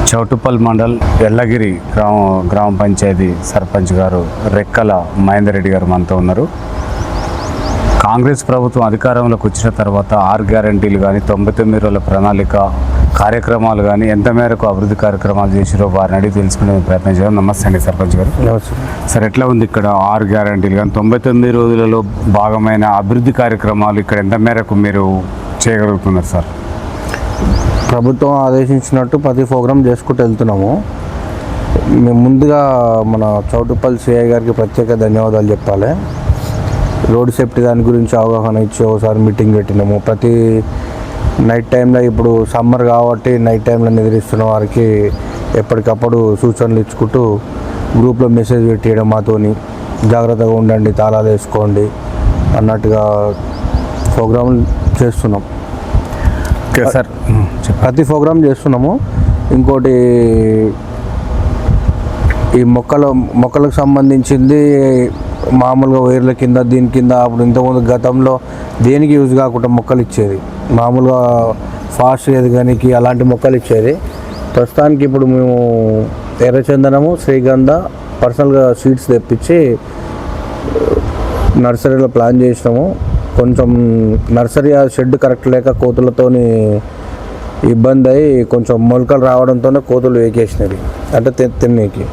చౌటుప్పల్ మండల్ ఎల్లగిరి గ్రామ పంచాయతీ సర్పంచ్ గారు రెక్కల మహేందర్ రెడ్డి గారు మనతో ఉన్నారు. కాంగ్రెస్ ప్రభుత్వం అధికారంలోకి వచ్చిన తర్వాత 6 గ్యారంటీలు కానీ 99 రోజుల ప్రణాళిక కార్యక్రమాలు కానీ ఎంత మేరకు అభివృద్ధి కార్యక్రమాలు చేసిరో వారిని అడిగి తెలుసుకునే ప్రయత్నం చేద్దాం. నమస్తే అండి సర్పంచ్ గారు. సార్, ఎట్లా ఉంది ఇక్కడ 6 గ్యారంటీలు కానీ 99 రోజులలో భాగమైన అభివృద్ధి కార్యక్రమాలు ఇక్కడ ఎంత మేరకు మీరు చేయగలుగుతున్నారు సార్? ప్రభుత్వం ఆదేశించినట్టు ప్రతి ప్రోగ్రాం చేసుకుంటూ వెళ్తున్నాము. మేము ముందుగా మన చౌటుప్పల్ సిఐ గారికి ప్రత్యేక ధన్యవాదాలు చెప్పాలి. రోడ్ సేఫ్టీ దాని గురించి అవగాహన ఇచ్చి ఒకసారి మీటింగ్ పెట్టినాము. ప్రతి నైట్ టైంలో ఇప్పుడు సమ్మర్ కాబట్టి నైట్ టైంలో నిద్రిస్తున్న వారికి ఎప్పటికప్పుడు సూచనలు ఇచ్చుకుంటూ గ్రూప్లో మెసేజ్ పెట్టేయడం, మాతోని జాగ్రత్తగా ఉండండి, తాళాలు వేసుకోండి అన్నట్టుగా ప్రోగ్రాంలు చేస్తున్నాం. ఓకే సార్, ప్రతి ప్రోగ్రాం చేస్తున్నాము. ఇంకోటి ఈ మొక్కలకు సంబంధించింది మామూలుగా వైర్ల కింద దీని కింద అప్పుడు ఇంతకుముందు గతంలో దేనికి యూజ్ కాకుండా మొక్కలు ఇచ్చేది, మామూలుగా ఫాస్ట్ ఎదగడానికి అలాంటి మొక్కలు ఇచ్చేది. ప్రస్తుతానికి ఇప్పుడు మేము ఎర్రచందనము, శ్రీగంధ పర్సనల్గా సీడ్స్ తెప్పించి నర్సరీలో ప్లాన్ చేసినాము. కొంచెం నర్సరీ షెడ్ కరెక్ట్ లేక కోతులతోని ఇబ్బంది అయ్యి కొంచెం మొలకలు రావడంతోనే కోతులు వేకేసినవి అంటే తిన్నీకి.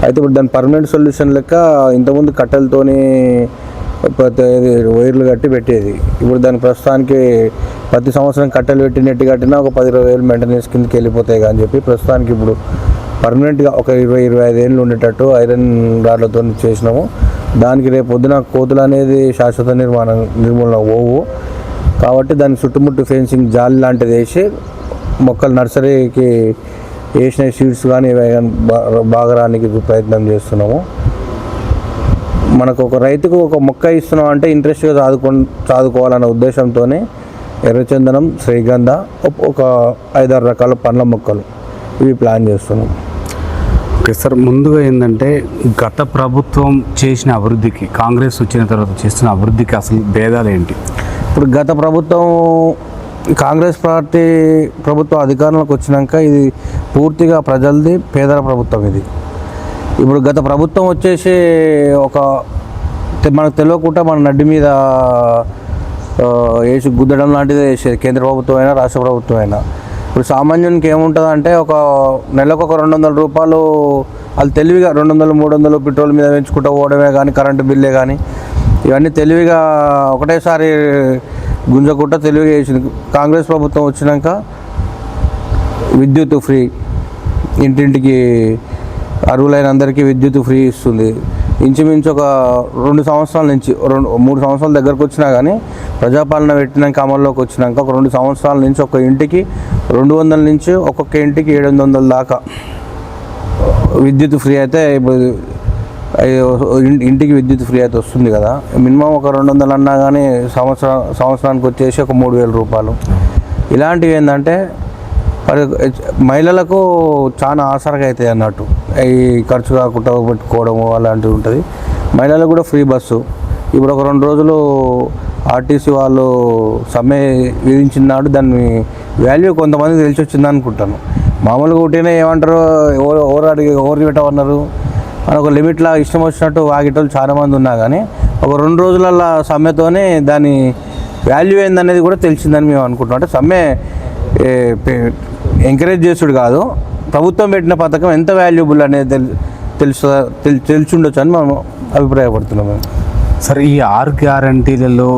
అయితే ఇప్పుడు దాని పర్మనెంట్ సొల్యూషన్ లెక్క ఇంతకుముందు కట్టెలతోని వైర్లు కట్టి పెట్టేది. ఇప్పుడు దాని ప్రస్తుతానికి ప్రతి సంవత్సరం కట్టెలు పెట్టి నెట్టి కట్టినా ఒక 10-20 వేలు మెయింటెనెన్స్ కిందకి వెళ్ళిపోతాయి కానీ చెప్పి ప్రస్తుతానికి ఇప్పుడు పర్మనెంట్గా ఒక 20-25 ఏళ్ళు ఉండేటట్టు ఐరన్ రాడ్లతో చేసినాము. దానికి రేపు పొద్దున కోతులు అనేది శాశ్వత నిర్మూలన పోవు కాబట్టి దానికి చుట్టుముట్టు ఫెన్సింగ్ జాలి లాంటిది వేసి మొక్కలు నర్సరీకి వేసిన సీడ్స్ కానీ బాగా రానికి ప్రయత్నం చేస్తున్నాము. మనకు ఒక రైతుకు ఒక మొక్క ఇస్తున్నాం అంటే ఇంట్రెస్ట్గా చదువుకోవాలనే ఉద్దేశంతోనే ఎర్రచందనం, శ్రీగంధ, ఒక 5-6 రకాల పండ్ల మొక్కలు ఇవి ప్లాన్ చేస్తున్నాం. ఓకే సార్, ముందుగా ఏంటంటే గత ప్రభుత్వం చేసిన అభివృద్ధికి కాంగ్రెస్ వచ్చిన తర్వాత చేస్తున్న అభివృద్ధికి అసలు భేదాలు ఏంటి? ఇప్పుడు గత ప్రభుత్వం కాంగ్రెస్ పార్టీ ప్రభుత్వం అధికారంలోకి వచ్చినాక ఇది పూర్తిగా ప్రజలది, పేదల ప్రభుత్వం ఇది. ఇప్పుడు గత ప్రభుత్వం వచ్చేసి ఒక మనకు తెలియకుండా మన నడ్డి మీద వేసి గుద్దడం లాంటిది వేసేది, కేంద్ర ప్రభుత్వం అయినా రాష్ట్ర ప్రభుత్వం అయినా. ఇప్పుడు సామాన్యునికి ఏముంటుంది అంటే ఒక నెలకు ఒక 200 రూపాయలు వాళ్ళు తెలివిగా 200-300 పెట్రోల్ మీద పెంచుకుంటూ పోవడమే కానీ కరెంటు బిల్లే కానీ ఇవన్నీ తెలివిగా ఒకటేసారి గుంజకుంటా తెలివిగా వేసింది. కాంగ్రెస్ ప్రభుత్వం వచ్చినాక విద్యుత్ ఫ్రీ, ఇంటింటికి అర్హులైన అందరికీ విద్యుత్ ఫ్రీ ఇస్తుంది. ఇంచుమించు ఒక 2 సంవత్సరాల నుంచి 3 సంవత్సరాల దగ్గరకు వచ్చినా కానీ ప్రజాపాలన పెట్టినాక అమల్లోకి వచ్చినాక ఒక 2 సంవత్సరాల నుంచి ఒక ఇంటికి 200 నుంచి ఒక్కొక్క ఇంటికి 700 దాకా విద్యుత్ ఫ్రీ అయితే ఇంటికి విద్యుత్ ఫ్రీ అయితే వస్తుంది కదా. మినిమం ఒక 200 అన్నా కానీ సంవత్సరానికి వచ్చేసి ఒక 3,000 రూపాయలు. ఇలాంటివి ఏంటంటే మహిళలకు చాలా ఆసరగా అవుతాయి అన్నట్టు. ఈ ఖర్చు కాకుండా పెట్టుకోవడము అలాంటివి ఉంటుంది. మహిళలకు కూడా ఫ్రీ బస్సు. ఇప్పుడు ఒక 2 రోజులు ఆర్టీసీ వాళ్ళు సమ్మె విధించినాడు, దాన్ని వాల్యూ కొంతమంది తెలిసి వచ్చింది అనుకుంటాను. మామూలుగా ఒకటేనే ఏమంటారు, ఎవరు పెట్టమన్నారు అని ఒక లిమిట్లో ఇష్టం వచ్చినట్టు వాగేటోళ్ళు చాలామంది ఉన్నా కానీ ఒక 2 రోజుల సమ్మెతోనే దాని వాల్యూ ఏందనేది కూడా తెలిసిందని మేము అనుకుంటున్నాం. అంటే సమ్మె ఎంకరేజ్ చేసుడు కాదు, ప్రభుత్వం పెట్టిన పథకం ఎంత వాల్యుబుల్ అనేది తెలిసి అని మనం అభిప్రాయపడుతున్నాం. సార్, ఈ 6 గ్యారంటీలలో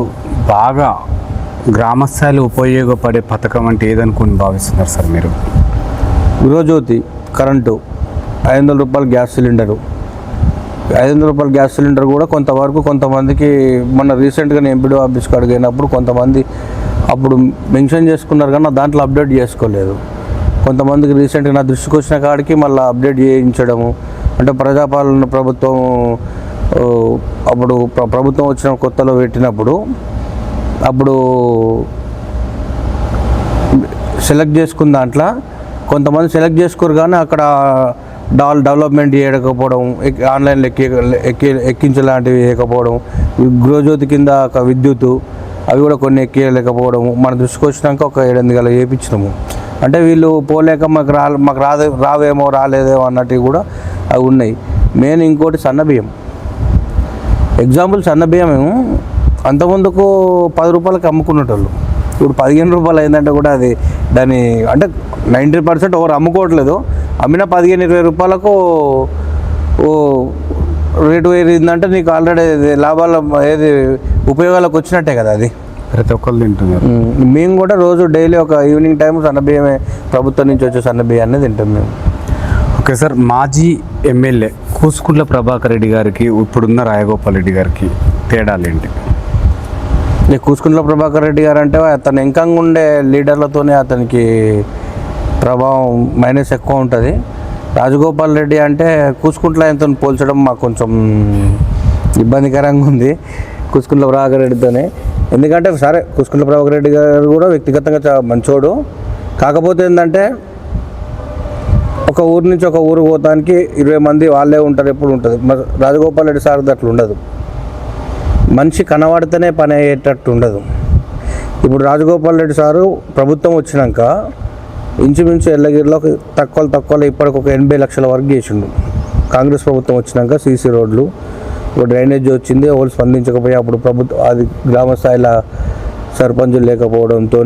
బాగా గ్రామస్థాయిలో ఉపయోగపడే పథకం అంటే ఏదనుకుని భావిస్తున్నారు సార్ మీరు? గృహజ్యోతి కరెంటు, 500 రూపాయల గ్యాస్ సిలిండరు. 500 రూపాయల గ్యాస్ సిలిండర్ కూడా కొంతవరకు కొంతమందికి మొన్న రీసెంట్గా నేను ఎంపీడీ ఆఫీస్కి అడిగినప్పుడు కొంతమంది అప్పుడు మెన్షన్ చేసుకున్నారు కానీ దాంట్లో అప్డేట్ చేసుకోలేదు. కొంతమందికి రీసెంట్గా నా దృష్టికి వచ్చిన కాడికి మళ్ళీ అప్డేట్ చేయించడము. అంటే ప్రజాపాలన ప్రభుత్వం అప్పుడు ప్రభుత్వం వచ్చిన కొత్తలో పెట్టినప్పుడు అప్పుడు సెలెక్ట్ చేసుకున్న దాంట్లో కొంతమంది సెలెక్ట్ చేసుకోరు కానీ అక్కడ డెవలప్మెంట్ చేయకపోవడం, ఆన్లైన్లో ఎక్కించలాంటివి చేయకపోవడం, గృహజ్యోతి కింద విద్యుత్ అవి కూడా కొన్ని ఎక్కియలేకపోవడం మన దృష్టికి వచ్చినాక ఒక 7-8 గల చేయించినాము. అంటే వీళ్ళు పోలేక మాకు రావేమో రాలేదేమో అన్నట్టు కూడా అవి ఉన్నాయి. మెయిన్ ఇంకోటి సన్నబియ్యం. ఎగ్జాంపుల్ సన్నబియ్యం అంతకుముందుకు 10 రూపాయలకి అమ్ముకునేటోళ్ళు, ఇప్పుడు 15 రూపాయలు అయిందంటే కూడా అది దాని అంటే 90% ఎవరు అమ్ముకోవట్లేదు. అమ్మిన 15-20 రూపాయలకు రేటు వేరిందంటే నీకు ఆల్రెడీ లాభాలు ఏది ఉపయోగాలకు వచ్చినట్టే కదా అది. ప్రతి ఒక్కరు తింటున్నారు. మేము కూడా రోజు డైలీ ఒక ఈవినింగ్ టైం సన్నబియ్యమే, ప్రభుత్వం నుంచి వచ్చే సన్నబియ్యాన్ని తింటాం మేము. ఓకే సార్, మాజీ ఎమ్మెల్యే కూసుకుంట్ల ప్రభాకర్ రెడ్డి గారికి ఇప్పుడున్న రాయగోపాల్ రెడ్డి గారికి తేడాలు ఏంటి? కూసుకుంట్ల ప్రభాకర్ రెడ్డి గారు అంటే అతను ఎంకంగా ఉండే లీడర్లతోనే అతనికి ప్రభావం మైనస్ ఎక్కువ ఉంటుంది. రాజగోపాల్ రెడ్డి అంటే కూసుకుంట్ల ఆయనతో పోల్చడం మాకు కొంచెం ఇబ్బందికరంగా ఉంది కూసుకుంట్ల ప్రభాకర్ రెడ్డితోనే. ఎందుకంటే సరే కూసుకుంట్ల ప్రభాకర్ రెడ్డి గారు కూడా వ్యక్తిగతంగా చాలా మంచోడు. కాకపోతే ఏంటంటే ఒక ఊరు నుంచి ఒక ఊరు పోతానికి 20 మంది వాళ్ళే ఉంటారు, ఎప్పుడు ఉంటుంది. రాజగోపాల్ రెడ్డి సార్ అట్లా ఉండదు. మనిషి కనబడితేనే పని అయ్యేటట్టు ఉండదు. ఇప్పుడు రాజగోపాల్ రెడ్డి సారు ప్రభుత్వం వచ్చినాక ఇంచుమించు ఎల్లగిరిలో తక్కువ ఇప్పటికి ఒక 80 లక్షల వరకు చేసిండు. కాంగ్రెస్ ప్రభుత్వం వచ్చినాక సీసీ రోడ్లు, డ్రైనేజ్ వచ్చింది, ఎవరు స్పందించకపోయి అప్పుడు ప్రభుత్వం అది గ్రామ స్థాయిలో సర్పంచులు లేకపోవడంతో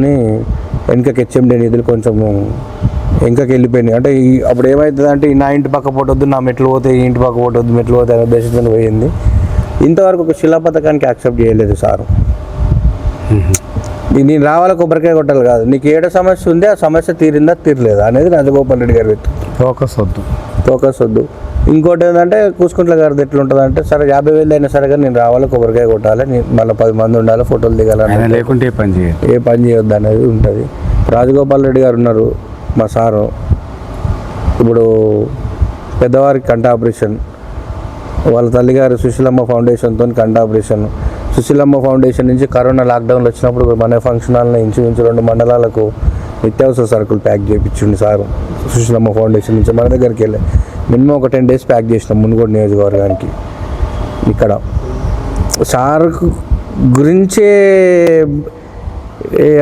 వెనుకకి హెచ్ఎండి నిధులు కొంచెం వెనుకకి వెళ్ళిపోయినాయి. అంటే అప్పుడు ఏమవుతుంది అంటే నా ఇంటి పక్క పోవద్దు, నా మెట్లు పోతే ఈ ఇంటి పక్క పోవద్దు, మెట్లు పోతే అనే ఉద్దేశంతో పోయింది. ఇంతవరకు ఒక శిలా పథకానికి యాక్సెప్ట్ చేయలేదు సారు. నేను రావాలి కొబ్బరికాయ కొట్టాలి కాదు, నీకు ఏడ సమస్య ఉంది ఆ సమస్య తీరిందా తీరలేదా అనేది రాజగోపాల్ రెడ్డి గారు ఫోకస్ వద్దు. ఇంకోటి ఏంటంటే కూసుకుంట్ల గారిది ఎట్లుంటుంది అంటే సరే 50,000 అయినా సరే కానీ నేను రావాలి కొబ్బరికాయ కొట్టాలి, మళ్ళీ 10 మంది ఉండాలి, ఫోటోలు దిగాలి, లేకుంటే ఏ పని చేయొద్దు అనేది ఉంటుంది. రాజగోపాల్ రెడ్డి గారు ఉన్నారు మా సారు. ఇప్పుడు పెద్దవారికి కంటి ఆపరేషన్, వాళ్ళ తల్లిగారు సుశీలమ్మ ఫౌండేషన్తో కంటి ఆపరేషన్. సుశీలమ్మ ఫౌండేషన్ నుంచి కరోనా లాక్డౌన్లో వచ్చినప్పుడు మన ఫంక్షన్ హాల్ని ఇంచుమించు 2 మండలాలకు నిత్యావసర సరుకులు ప్యాక్ చేయించింది సారు. సుశీలమ్మ ఫౌండేషన్ నుంచి మన దగ్గరికి వెళ్ళి మినిమం ఒక 10 days ప్యాక్ చేసినాం మునుగోడు నియోజకవర్గానికి. ఇక్కడ సార్ గురించే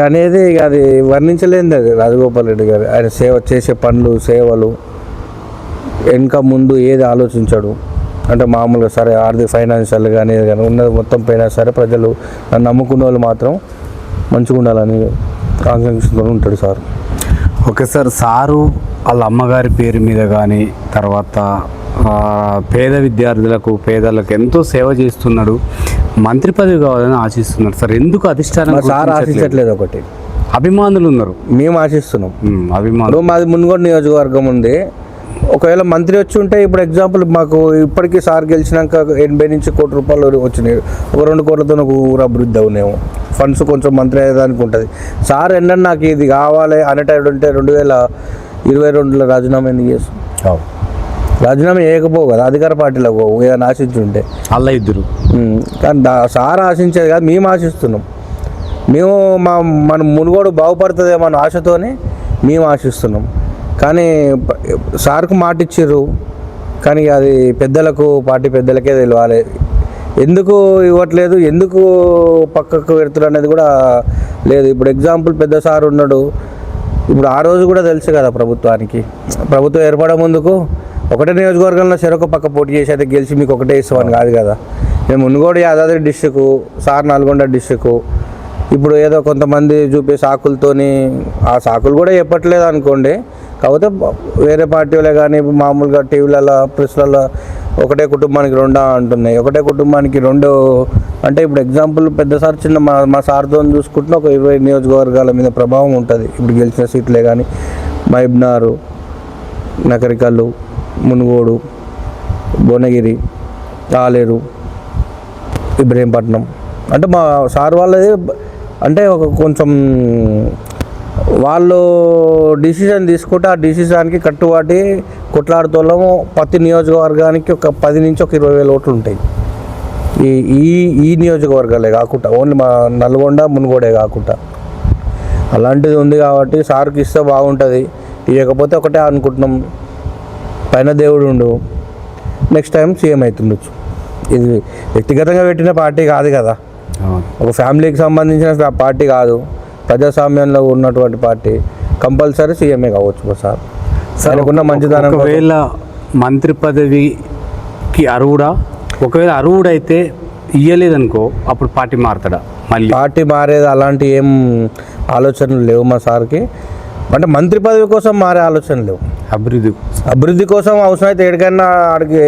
అనేది అది వర్ణించలేనిది అది రాజగోపాల్ రెడ్డి గారు. ఆయన చేసే పనులు సేవలు వెనుక ముందు ఏది ఆలోచించాడు అంటే మామూలుగా సరే ఆర్థిక ఫైనాన్షియల్ కానీ ఉన్నది మొత్తం పోయినా సరే ప్రజలు నన్ను నమ్ముకున్న వాళ్ళు మాత్రం మంచిగా ఉండాలని ఆకాంక్షతో ఉంటాడు సార్. ఓకే సార్, సారు వాళ్ళ అమ్మగారి పేరు మీద కానీ తర్వాత పేద విద్యార్థులకు పేదలకు ఎంతో సేవ చేస్తున్నాడు, మంత్రి పదవి కావాలని ఆశిస్తున్నాడు సార్. ఎందుకు అధిష్టానం సార్ ఆశించట్లేదు? ఒకటి అభిమానులు ఉన్నారు, మేము ఆశిస్తున్నాం. అభిమానులు మాది మునుగోడు నియోజకవర్గం ఉంది. ఒకవేళ మంత్రి వచ్చి ఉంటే ఇప్పుడు ఎగ్జాంపుల్ మాకు ఇప్పటికీ సార్ గెలిచినాక 80 నుంచి1 కోటి రూపాయలు వచ్చినాయి. ఒక 2 కోట్లతో ఒక ఊరు అభివృద్ధి అవునేమో, ఫండ్స్ కొంచెం మంత్రి అయ్యేదానికి ఉంటుంది. సార్ ఎన్నన్నా నాకు ఇది కావాలి అనేటట్టు ఉంటే 2022లో రాజీనామా ఎందుకు చేస్తాం? రాజీనామా చేయకపోవు కదా, అధికార పార్టీలో పోవు ఏదైనా ఆశించుంటే. అలా ఇద్దరు కానీ సార్ ఆశించేది కాదు, మేము ఆశిస్తున్నాం. మేము మన మునుగోడు బాగుపడుతుందేమో అన్న ఆశతోనే మేము ఆశిస్తున్నాం. కానీ సార్కు మాట ఇచ్చారు, కానీ అది పెద్దలకు పార్టీ పెద్దలకే తెలియాలి. ఎందుకు ఇవ్వట్లేదు, ఎందుకు పక్కకు పెడుతున్నారు అనేది కూడా లేదు. ఇప్పుడు ఎగ్జాంపుల్ పెద్ద సార్ ఉన్నాడు, ఇప్పుడు ఆ రోజు కూడా తెలుసు కదా ప్రభుత్వం ఏర్పడే ముందుకు ఒకటే నియోజకవర్గంలో చెరొక పక్క పోటీ చేసి అయితే గెలిచి మీకు ఒకటే ఇస్తామని కాదు కదా. మేము Munugode Yadadri district, sir Nalgonda district. ఇప్పుడు ఏదో కొంతమంది చూపే సాకులతోని ఆ సాకులు కూడా చెప్పట్లేదు అనుకోండి. కాకపోతే వేరే పార్టీలే కానీ మామూలుగా టీవీలలో ప్రెస్లలో ఒకటే కుటుంబానికి 2 అంటున్నాయి. ఒకటే కుటుంబానికి 2 అంటే ఇప్పుడు ఎగ్జాంపుల్ పెద్ద సార్ చిన్న మా సార్తో చూసుకుంటున్న ఒక 20 నియోజకవర్గాల మీద ప్రభావం ఉంటుంది. ఇప్పుడు గెలిచిన సీట్లే కానీ మహబూబ్నగర్, నకరికల్లు, మునుగోడు, భువనగిరి, ఆలేరు, ఇబ్రహీంపట్నం అంటే మా సార్ వాళ్ళది అంటే ఒక కొంచెం వాళ్ళు డిసిషన్ తీసుకుంటే ఆ డిసిషన్కి కట్టుబాటి కొట్లాడుతోళ్ళము. ప్రతి నియోజకవర్గానికి ఒక 10 నుంచి ఒక 20,000 ఓట్లు ఉంటాయి. ఈ నియోజకవర్గాలే కాకుండా ఓన్లీ మా నల్గొండ మునుగోడే కాకుండా అలాంటిది ఉంది. కాబట్టి సార్కి ఇస్తే బాగుంటుంది. ఇవ్వకపోతే ఒకటే అనుకుంటున్నాం, పైన దేవుడు ఉండు, నెక్స్ట్ టైం సీఎం అవుతుండొచ్చు. ఇది వ్యక్తిగతంగా పెట్టిన పార్టీ కాదు కదా, ఒక ఫ్యామిలీకి సంబంధించిన పార్టీ కాదు, ప్రజాస్వామ్యంలో ఉన్నటువంటి పార్టీ. కంపల్సరీ సీఎంఏ కావచ్చు మా సార్. ఆయనకున్న మంచిదనం ఒకవేళ మంత్రి పదవికి అర్హుడా, ఒకవేళ అర్హుడైతే ఇయ్యలేదనుకో అప్పుడు పార్టీ మారుతాడా? మళ్ళీ పార్టీ మారేది అలాంటి ఏం ఆలోచనలు లేవు మా సార్కి. అంటే మంత్రి పదవి కోసం మారే ఆలోచనలు లేవు. అభివృద్ధి కోసం అవసరమైతే ఎక్కడికైనా ఆడికి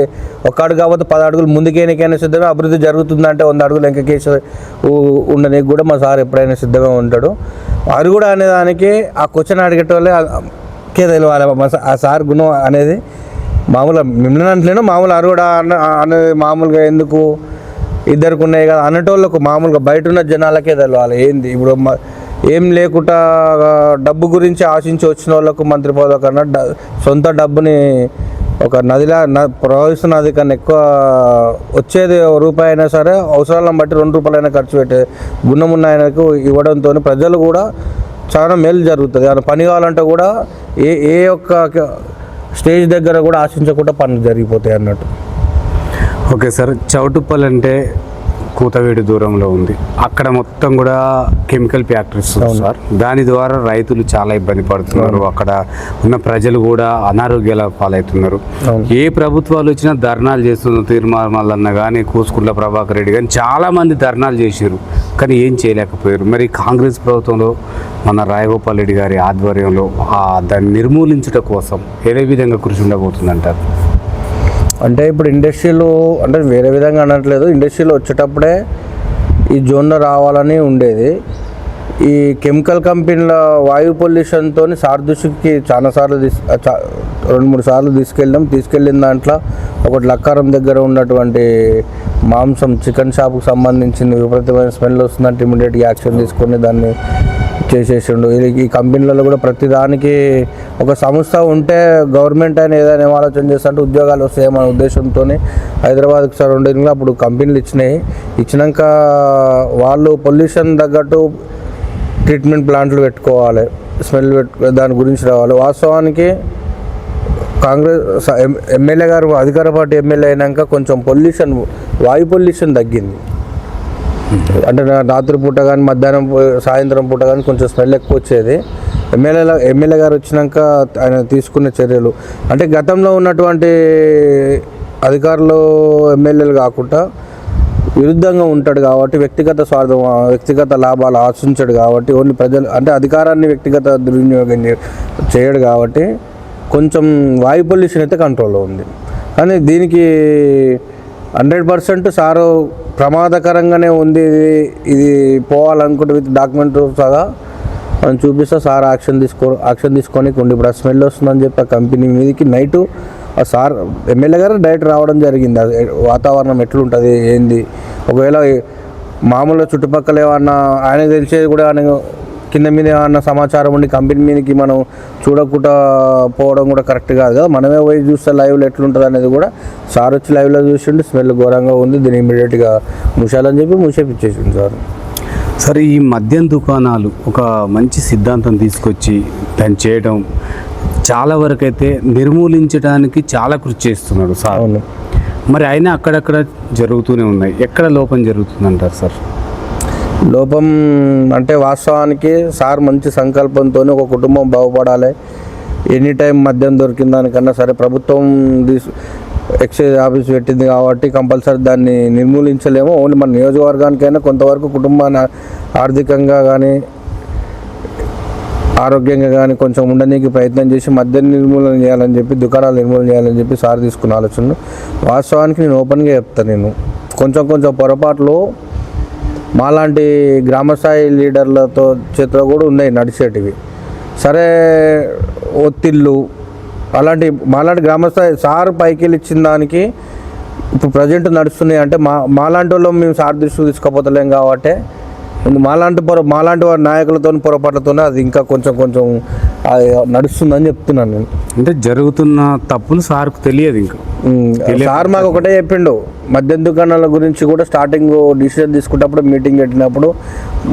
ఒక అడుగు కాకపోతే 10 అడుగులు ముందుకేనికైనా సిద్ధమే. అభివృద్ధి జరుగుతుందంటే 100 అడుగులు వెంకకేసి ఉండడానికి కూడా మా సార్ ఎప్పుడైనా సిద్ధమే ఉంటాడు. అది కూడా అనేదానికి ఆ క్వశ్చన్ అడిగేటోళ్ళే తెలియాలి ఆ సార్ గుణం అనేది. మామూలుగా మిమ్మల్ని అంటలేను, మామూలు అరుగుడా అనేది మామూలుగా ఎందుకు ఇద్దరికి ఉన్నాయి కదా అనేటోళ్ళకు మామూలుగా బయట ఉన్న జనాలకే తెలియాలి ఏంది. ఇప్పుడు ఏం లేకుండా డబ్బు గురించి ఆశించి వచ్చిన వాళ్ళకు మంత్రి పదవి కన్నా సొంత డబ్బుని ఒక నదిలా ప్రవహిస్తున్న నది కన్నా ఎక్కువ వచ్చేది రూపాయి అయినా సరే అవసరాలను బట్టి 2 రూపాయలైనా ఖర్చు పెట్టే గుణం ఉన్న ఆయనకు ఇవ్వడంతో ప్రజలు కూడా చాలా మేలు జరుగుతుంది. ఆయన పని కావాలంటే కూడా ఏ ఒక్క స్టేజ్ దగ్గర కూడా ఆశించకుండా పనులు జరిగిపోతాయి అన్నట్టు. ఓకే సార్, చౌటుప్పల్ అంటే కూతవేడి దూరంలో ఉంది. అక్కడ మొత్తం కూడా కెమికల్ ఫ్యాక్టరీస్ సార్. దాని ద్వారా రైతులు చాలా ఇబ్బంది పడుతున్నారు. అక్కడ ఉన్న ప్రజలు కూడా అనారోగ్యాల పాలవుతున్నారు. ఏ ప్రభుత్వాలు వచ్చినా ధర్నాలు చేస్తున్నారు. తీర్మానమల్లన్న కానీ కూసుకుంట్ల ప్రభాకర్ రెడ్డి కానీ చాలామంది ధర్నాలు చేశారు, కానీ ఏం చేయలేకపోయారు. మరి కాంగ్రెస్ ప్రభుత్వంలో మన రాయగోపాల్ రెడ్డి గారి ఆధ్వర్యంలో దాన్ని నిర్మూలించడం కోసం ఏ విధంగా కృషి ఉండబోతుందంటారు? అంటే ఇప్పుడు ఇండస్ట్రీలో అంటే వేరే విధంగా అనట్లేదు, ఇండస్ట్రీలో వచ్చేటప్పుడే ఈ జోన్లో రావాలని ఉండేది. ఈ కెమికల్ కంపెనీల వాయు పొల్యూషన్తో సార్ దృష్టికి చాలాసార్లు 2-3 సార్లు తీసుకెళ్ళిన దాంట్లో ఒకటి లక్కారం దగ్గర ఉన్నటువంటి మాంసం చికెన్ షాప్కి సంబంధించిన విపరీతమైన స్మెల్ వస్తుందంటే ఇమీడియట్గా యాక్షన్ తీసుకొని దాన్ని చేసేసిండు. ఈ కంపెనీలలో కూడా ప్రతిదానికి ఒక సంస్థ ఉంటే గవర్నమెంట్ అయినా ఏదైనా ఆలోచన చేస్తుంటే ఉద్యోగాలు వస్తాయనే ఉద్దేశంతో హైదరాబాద్కి సార్ ఉండేది. అప్పుడు కంపెనీలు ఇచ్చినాక వాళ్ళు పొల్యూషన్ తగ్గట్టు ట్రీట్మెంట్ ప్లాంట్లు పెట్టుకోవాలి, స్మెల్ దాని గురించి రావాలి. వాస్తవానికి కాంగ్రెస్ ఎమ్మెల్యే గారు అధికార పార్టీ ఎమ్మెల్యే అయినాక కొంచెం వాయు పొల్యూషన్ తగ్గింది. అంటే రాత్రి పూట కానీ మధ్యాహ్నం సాయంత్రం పూట కానీ కొంచెం స్మెల్ ఎక్కువ వచ్చేది. ఎమ్మెల్యే గారు వచ్చినాక ఆయన తీసుకున్న చర్యలు అంటే గతంలో ఉన్నటువంటి అధికారులు ఎమ్మెల్యేలు కాకుండా విరుద్ధంగా ఉంటాడు కాబట్టి వ్యక్తిగత లాభాలు ఆశించాడు కాబట్టి ఓన్లీ ప్రజలు అంటే అధికారాన్ని వ్యక్తిగత దుర్వినియోగం చేయడు కాబట్టి కొంచెం వాయు పొల్యూషన్ అయితే కంట్రోల్లో ఉంది. కానీ దీనికి 100% సారు ప్రమాదకరంగానే ఉంది. ఇది పోవాలనుకుంటే విత్ డాక్యుమెంట్ సగా మనం చూపిస్తే సార్ యాక్షన్ తీసుకొని ఇప్పుడు ఆ స్మెల్ వస్తుందని చెప్పి ఆ కంపెనీ మీదకి నైటు ఆ సార్ ఎమ్మెల్యే గారు డైరెక్ట్ రావడం జరిగింది. వాతావరణం ఎట్లుంటుంది ఏంది, ఒకవేళ మామూలుగా చుట్టుపక్కల ఏమన్నా ఆయనకు తెలిసేది కూడా ఆయన కింద మీద ఏమన్నా సమాచారం ఉండి కంపెనీ మీదకి మనం చూడకుండా పోవడం కూడా కరెక్ట్ కాదు కదా. మనమే పోయి చూస్తే లైవ్లో ఎట్లుంటుంది అనేది కూడా సార్ వచ్చి లైవ్లో చూసిండు, స్మెల్ ఘోరంగా ఉంది, దీన్ని ఇమీడియట్గా ముషాలని చెప్పి ముషేపిచ్చేసింది సార్. సరే, ఈ మద్యం దుకాణాలు ఒక మంచి సిద్ధాంతం తీసుకొచ్చి దాన్ని చేయడం చాలా వరకు అయితే నిర్మూలించడానికి చాలా కృషి చేస్తున్నాడు సార్. మరి అయినా అక్కడక్కడ జరుగుతూనే ఉన్నాయి. ఎక్కడ లోపం జరుగుతుందంటారు సార్? లోపం అంటే వాస్తవానికి సార్ మంచి సంకల్పంతో ఒక కుటుంబం బాగుపడాలి, ఎనీ టైం మద్యం దొరికిన దానికన్నా సరే ప్రభుత్వం ఎక్సైజ్ ఆఫీస్ పెట్టింది కాబట్టి కంపల్సరీ దాన్ని నిర్మూలించలేము. ఓన్లీ మన నియోజకవర్గానికైనా కొంతవరకు కుటుంబాన్ని ఆర్థికంగా కానీ ఆరోగ్యంగా కానీ కొంచెం ఉండడానికి ప్రయత్నం చేసి మద్యం నిర్మూలన చేయాలని చెప్పి, దుకాణాలు నిర్మూలన చేయాలని చెప్పి సార్ తీసుకున్న ఆలోచన. వాస్తవానికి నేను ఓపెన్గా చెప్తాను, నేను కొంచెం పొరపాట్లు మాలాంటి గ్రామస్థాయి లీడర్లతో చేతిలో కూడా ఉన్నాయి నడిచేటివి. సరే, ఒత్తిళ్ళు మాలాంటి గ్రామస్థాయి సార్ పైకి వెళ్ళి ఇచ్చిన దానికి ఇప్పుడు ప్రజెంట్ నడుస్తున్నాయి అంటే మాలాంటి వాళ్ళు మేము సార్ దృష్టికి తీసుకోపోతలేం కాబట్టి మాలాంటి వారి నాయకులతో పొరపాట్లతోనే అది ఇంకా కొంచెం నడుస్తుందని చెప్తున్నాను నేను. అంటే జరుగుతున్న తప్పులు సార్కు తెలియదు. ఇంకా సార్ మాకు ఒకటే చెప్పిండు, మద్యం దుకాణాల గురించి కూడా స్టార్టింగ్ డిసిషన్ తీసుకున్నప్పుడు మీటింగ్ పెట్టినప్పుడు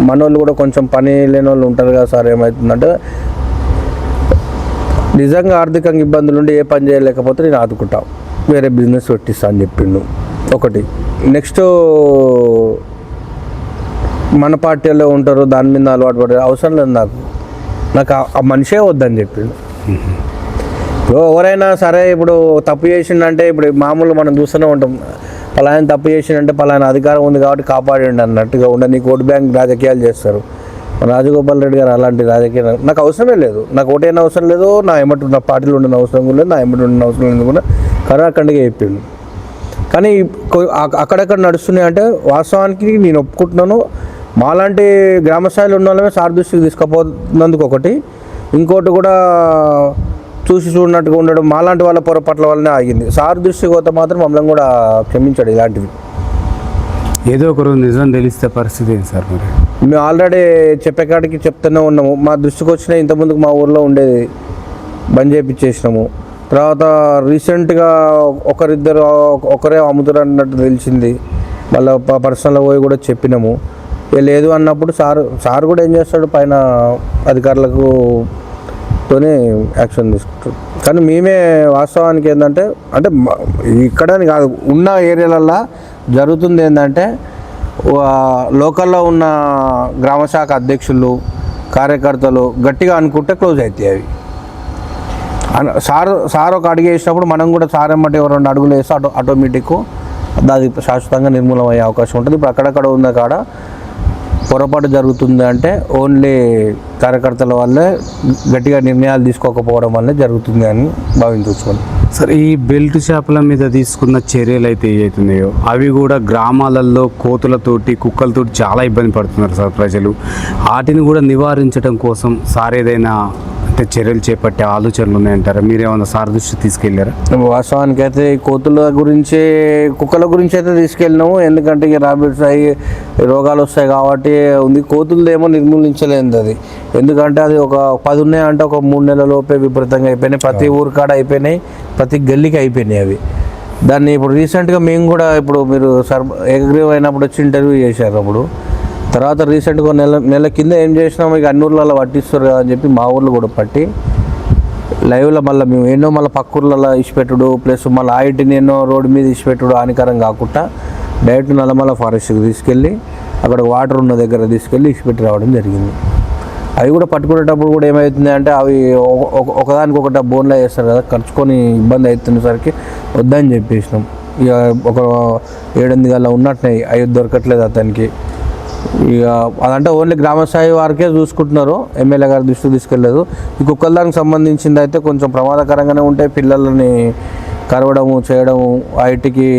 మనోళ్ళు కూడా కొంచెం పని లేని వాళ్ళు ఉంటారు కదా సార్, ఏమవుతుందంటే నిజంగా ఆర్థికంగా ఇబ్బందులు ఉండి ఏ పని చేయలేకపోతే నేను ఆదుకుంటా, వేరే బిజినెస్ పెట్టిస్తా అని చెప్పిండు ఒకటి. నెక్స్ట్ మన పార్టీలో ఉంటారు, దాని మీద అలవాటు పడే అవసరం లేదు నాకు. నాకు ఆ మనిషే వద్దని చెప్పిండు. ఇప్పుడు ఎవరైనా సరే ఇప్పుడు తప్పు చేసిండంటే ఇప్పుడు మామూలు మనం చూస్తూనే ఉంటాం, పలానా తప్పు చేసిండంటే పలానా అధికారం ఉంది కాబట్టి కాపాడండి అన్నట్టుగా ఉండని ఓటు బ్యాంక్ రాజకీయాలు చేస్తారు. రాజగోపాల్ రెడ్డి గారు అలాంటి రాజకీయాలు నాకు అవసరమే లేదు, నాకు ఓటైనా అవసరం లేదు, నా ఎమ్మటి నా పార్టీలో ఉండని అవసరం కూడా లేదు, నా ఎమ్మటి ఉండని అవసరం లేదు కూడా కరాఖండిగా చెప్పిండు. కానీ అక్కడక్కడ నడుస్తున్నాయి అంటే వాస్తవానికి నేను ఒప్పుకుంటున్నాను. మాలాంటి గ్రామ స్థాయిలో ఉన్న వాళ్ళమే సార్ దృష్టికి తీసుకుపోతున్నందుకు ఒకటి, ఇంకోటి కూడా చూసి చూడనట్టుగా ఉండడం మాలాంటి వాళ్ళ పొరపాట్ల వల్లనే ఆగింది. సార్ దృష్టికి పోతే మాత్రం మమ్మల్ని కూడా క్షమించాడు. ఇలాంటివి ఏదో ఒకరు నిజం తెలిస్తే పరిస్థితి ఏంటి సార్? మరి మేము ఆల్రెడీ చెప్పేకాడికి చెప్తూనే ఉన్నాము. మా దృష్టికి వచ్చిన ఇంతకుముందుకు మా ఊర్లో ఉండేది బంద్ చేయించేసినాము. తర్వాత రీసెంట్గా ఒకరే అమ్ముతారు అన్నట్టు తెలిసింది. మళ్ళీ పర్సనల్గా పోయి కూడా చెప్పినాము. లేదు అన్నప్పుడు సార్ కూడా ఏం చేస్తాడు, పైన అధికారులకుతోనే యాక్షన్ తీసుకుంటాడు. కానీ మేమే వాస్తవానికి ఏంటంటే అంటే ఇక్కడని కాదు, ఉన్న ఏరియాలల్లో జరుగుతుంది ఏంటంటే లోకల్లో ఉన్న గ్రామశాఖ అధ్యక్షులు కార్యకర్తలు గట్టిగా అనుకుంటే క్లోజ్ అవుతాయి అవి. సార్ ఒక అడుగు వేసినప్పుడు మనం కూడా సార్ ఎమ్మటి 2 అడుగులు వేస్తే ఆటోమేటిక్ అది శాశ్వతంగా నిర్మూలన అయ్యే అవకాశం ఉంటుంది. ఇప్పుడు అక్కడక్కడ ఉన్న కాడ పొరపాటు జరుగుతుంది అంటే ఓన్లీ కార్యకర్తల వల్లే గట్టిగా నిర్ణయాలు తీసుకోకపోవడం వల్లే జరుగుతుంది అని భావించవచ్చు. సరే, ఈ బెల్ట్ షాపుల మీద తీసుకున్న చర్యలు అయితే ఏవైతున్నాయో అవి కూడా గ్రామాలలో కోతులతోటి కుక్కలతోటి చాలా ఇబ్బంది పడుతున్నారు సార్ ప్రజలు. వాటిని కూడా నివారించడం కోసం సార్ ఏదైనా అంటే చర్యలు చేపట్టే ఆలోచనలు ఉన్నాయంటారా? మీరేమన్నా సార్ దృష్టి తీసుకెళ్ళారా? వాస్తవానికి అయితే కోతుల గురించి కుక్కల గురించి అయితే తీసుకెళ్ళినాము. ఎందుకంటే ఇక రాబిట్స్ అయ్యి రోగాలు వస్తాయి కాబట్టి ఉంది. కోతులు ఏమో నిర్మూలించలేదు అది. ఎందుకంటే అది ఒక 10 ఉన్నాయంటే ఒక 3 నెలల లోపే విపరీతంగా అయిపోయినాయి. ప్రతి ఊరు కాడ అయిపోయినాయి, ప్రతి గల్లీకి అయిపోయినాయి అవి. దాన్ని ఇప్పుడు రీసెంట్గా మేము కూడా ఇప్పుడు మీరు ఏకగ్రీవం అయినప్పుడు వచ్చి ఇంటర్వ్యూ చేశారు. అప్పుడు తర్వాత రీసెంట్గా నెల కింద ఏం చేసినాము, ఇక అన్ని ఊర్లలో పట్టిస్తారు కదా అని చెప్పి మా ఊర్లో కూడా పట్టి లైవ్లో మళ్ళీ మేము ఎన్నో మళ్ళీ పక్క ఊర్లలో ఇచ్చిపెట్టుడు ప్లస్ మళ్ళీ ఆయిటిని ఎన్నో రోడ్డు మీద ఇచ్చిపెట్టుడు హానికరం కాకుండా డైరెక్ట్ నల్లమల్ల ఫారెస్ట్కి తీసుకెళ్ళి అక్కడ వాటర్ ఉన్న దగ్గర తీసుకెళ్ళి ఇచ్చిపెట్టి రావడం జరిగింది. అవి కూడా పట్టుకునేటప్పుడు కూడా ఏమవుతుంది అంటే అవి ఒకదానికొకటి బోన్లో వేస్తారు కదా, ఖర్చుకొని ఇబ్బంది అవుతున్నసరికి వద్దని చెప్పేసినాం. ఇక ఒక 7-8 గంటల ఉన్నట్టున్నాయి, అవి దొరకట్లేదు అతనికి. ఇక అదంటే ఓన్లీ గ్రామస్థాయి వారికే చూసుకుంటున్నారు, ఎమ్మెల్యే గారి దృష్టికి తీసుకెళ్ళలేదు. ఈ కుక్కల దానికి సంబంధించింది అయితే కొంచెం ప్రమాదకరంగానే ఉంటాయి. పిల్లలని కరవడము చేయడము వాటికి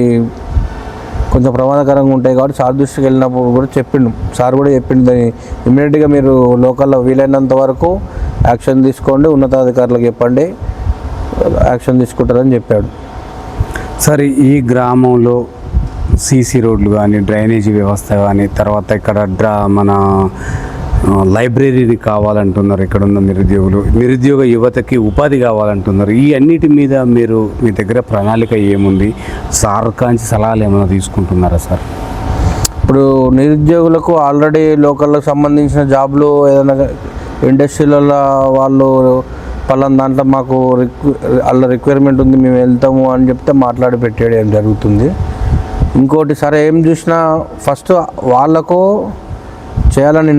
కొంచెం ప్రమాదకరంగా ఉంటాయి కాబట్టి సార్ దృష్టికి వెళ్ళినప్పుడు కూడా చెప్పిండు. సార్ కూడా చెప్పిండు దాన్ని ఇమ్మీడియట్గా మీరు లోకల్లో వీలైనంత వరకు యాక్షన్ తీసుకోండి, ఉన్నతాధికారులకు చెప్పండి, యాక్షన్ తీసుకుంటారని చెప్పాడు. సరే, ఈ గ్రామంలో సీసీ రోడ్లు కానీ డ్రైనేజీ వ్యవస్థ కానీ తర్వాత ఇక్కడ మన లైబ్రరీ కావాలంటున్నారు. ఇక్కడ ఉన్న నిరుద్యోగ యువతకి ఉపాధి కావాలంటున్నారు. ఈ అన్నిటి మీద మీ దగ్గర ప్రణాళిక ఏముంది? సార్ కాంచి సలహాలు ఏమైనా తీసుకుంటున్నారా సార్? ఇప్పుడు నిరుద్యోగులకు ఆల్రెడీ లోకల్కి సంబంధించిన జాబ్లు ఏదైనా ఇండస్ట్రీలలో వాళ్ళు పలానా దాంట్లో మాకు వాళ్ళ రిక్వైర్మెంట్ ఉంది మేము వెళ్తాము అని చెప్తే మాట్లాడి పెట్టేయడం జరుగుతుంది. ఇంకోటి సరే ఏం చూసినా ఫస్ట్ వాళ్ళకు చేయాలని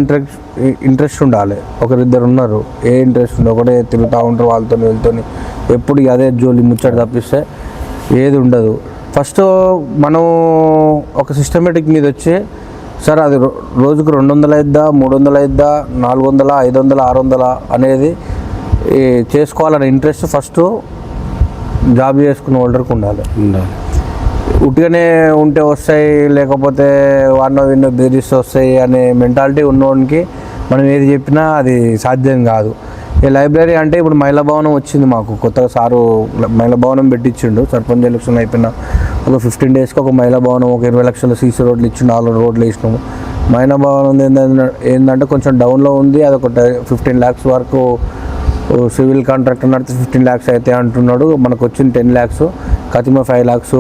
ఇంట్రెస్ట్ ఉండాలి. 1-2 ఉన్నారు, ఏ ఇంట్రెస్ట్ ఉండదు, ఒకటే తిరుగుతూ ఉంటారు వాళ్ళతో వెళ్తూనే ఎప్పుడు అదే జోలి ముచ్చట తప్పిస్తే ఏది ఉండదు. ఫస్ట్ మనం ఒక సిస్టమేటిక్ మీద వచ్చి సరే అది రోజుకు 200 అయిద్దా, 300 అయిద్దా, 400, 500, 600 అనేది చేసుకోవాలనే ఇంట్రెస్ట్ ఫస్ట్ జాబ్ చేసుకున్న వాళ్ళకి ఉండాలి. ఉట్టిగానే ఉంటే వస్తాయి, లేకపోతే విన్నో బెదిరిస్తే వస్తాయి అనే మెంటాలిటీ ఉన్నవాడికి మనం ఏది చెప్పినా అది సాధ్యం కాదు. ఈ లైబ్రరీ అంటే ఇప్పుడు మహిళా భవనం వచ్చింది మాకు కొత్తగా, సారు మహిళా భవనం పెట్టించిండు. సర్పంచ్ ఎలక్షన్ అయిపోయిన ఒక 15 డేస్కి ఒక మహిళా భవనం, ఒక 20 లక్షల సీసీ రోడ్లు ఇచ్చిండు, 4 రోడ్లు వేసినాము. మహిళా భవనం ఏంటంటే కొంచెం డౌన్లో ఉంది, అది ఒక 15 lakhs వరకు సివిల్ కాంట్రాక్టర్ నడితే 15 lakhs అయితే అంటున్నాడు. మనకు వచ్చింది 10 lakhs, కతిమ 5 lakhs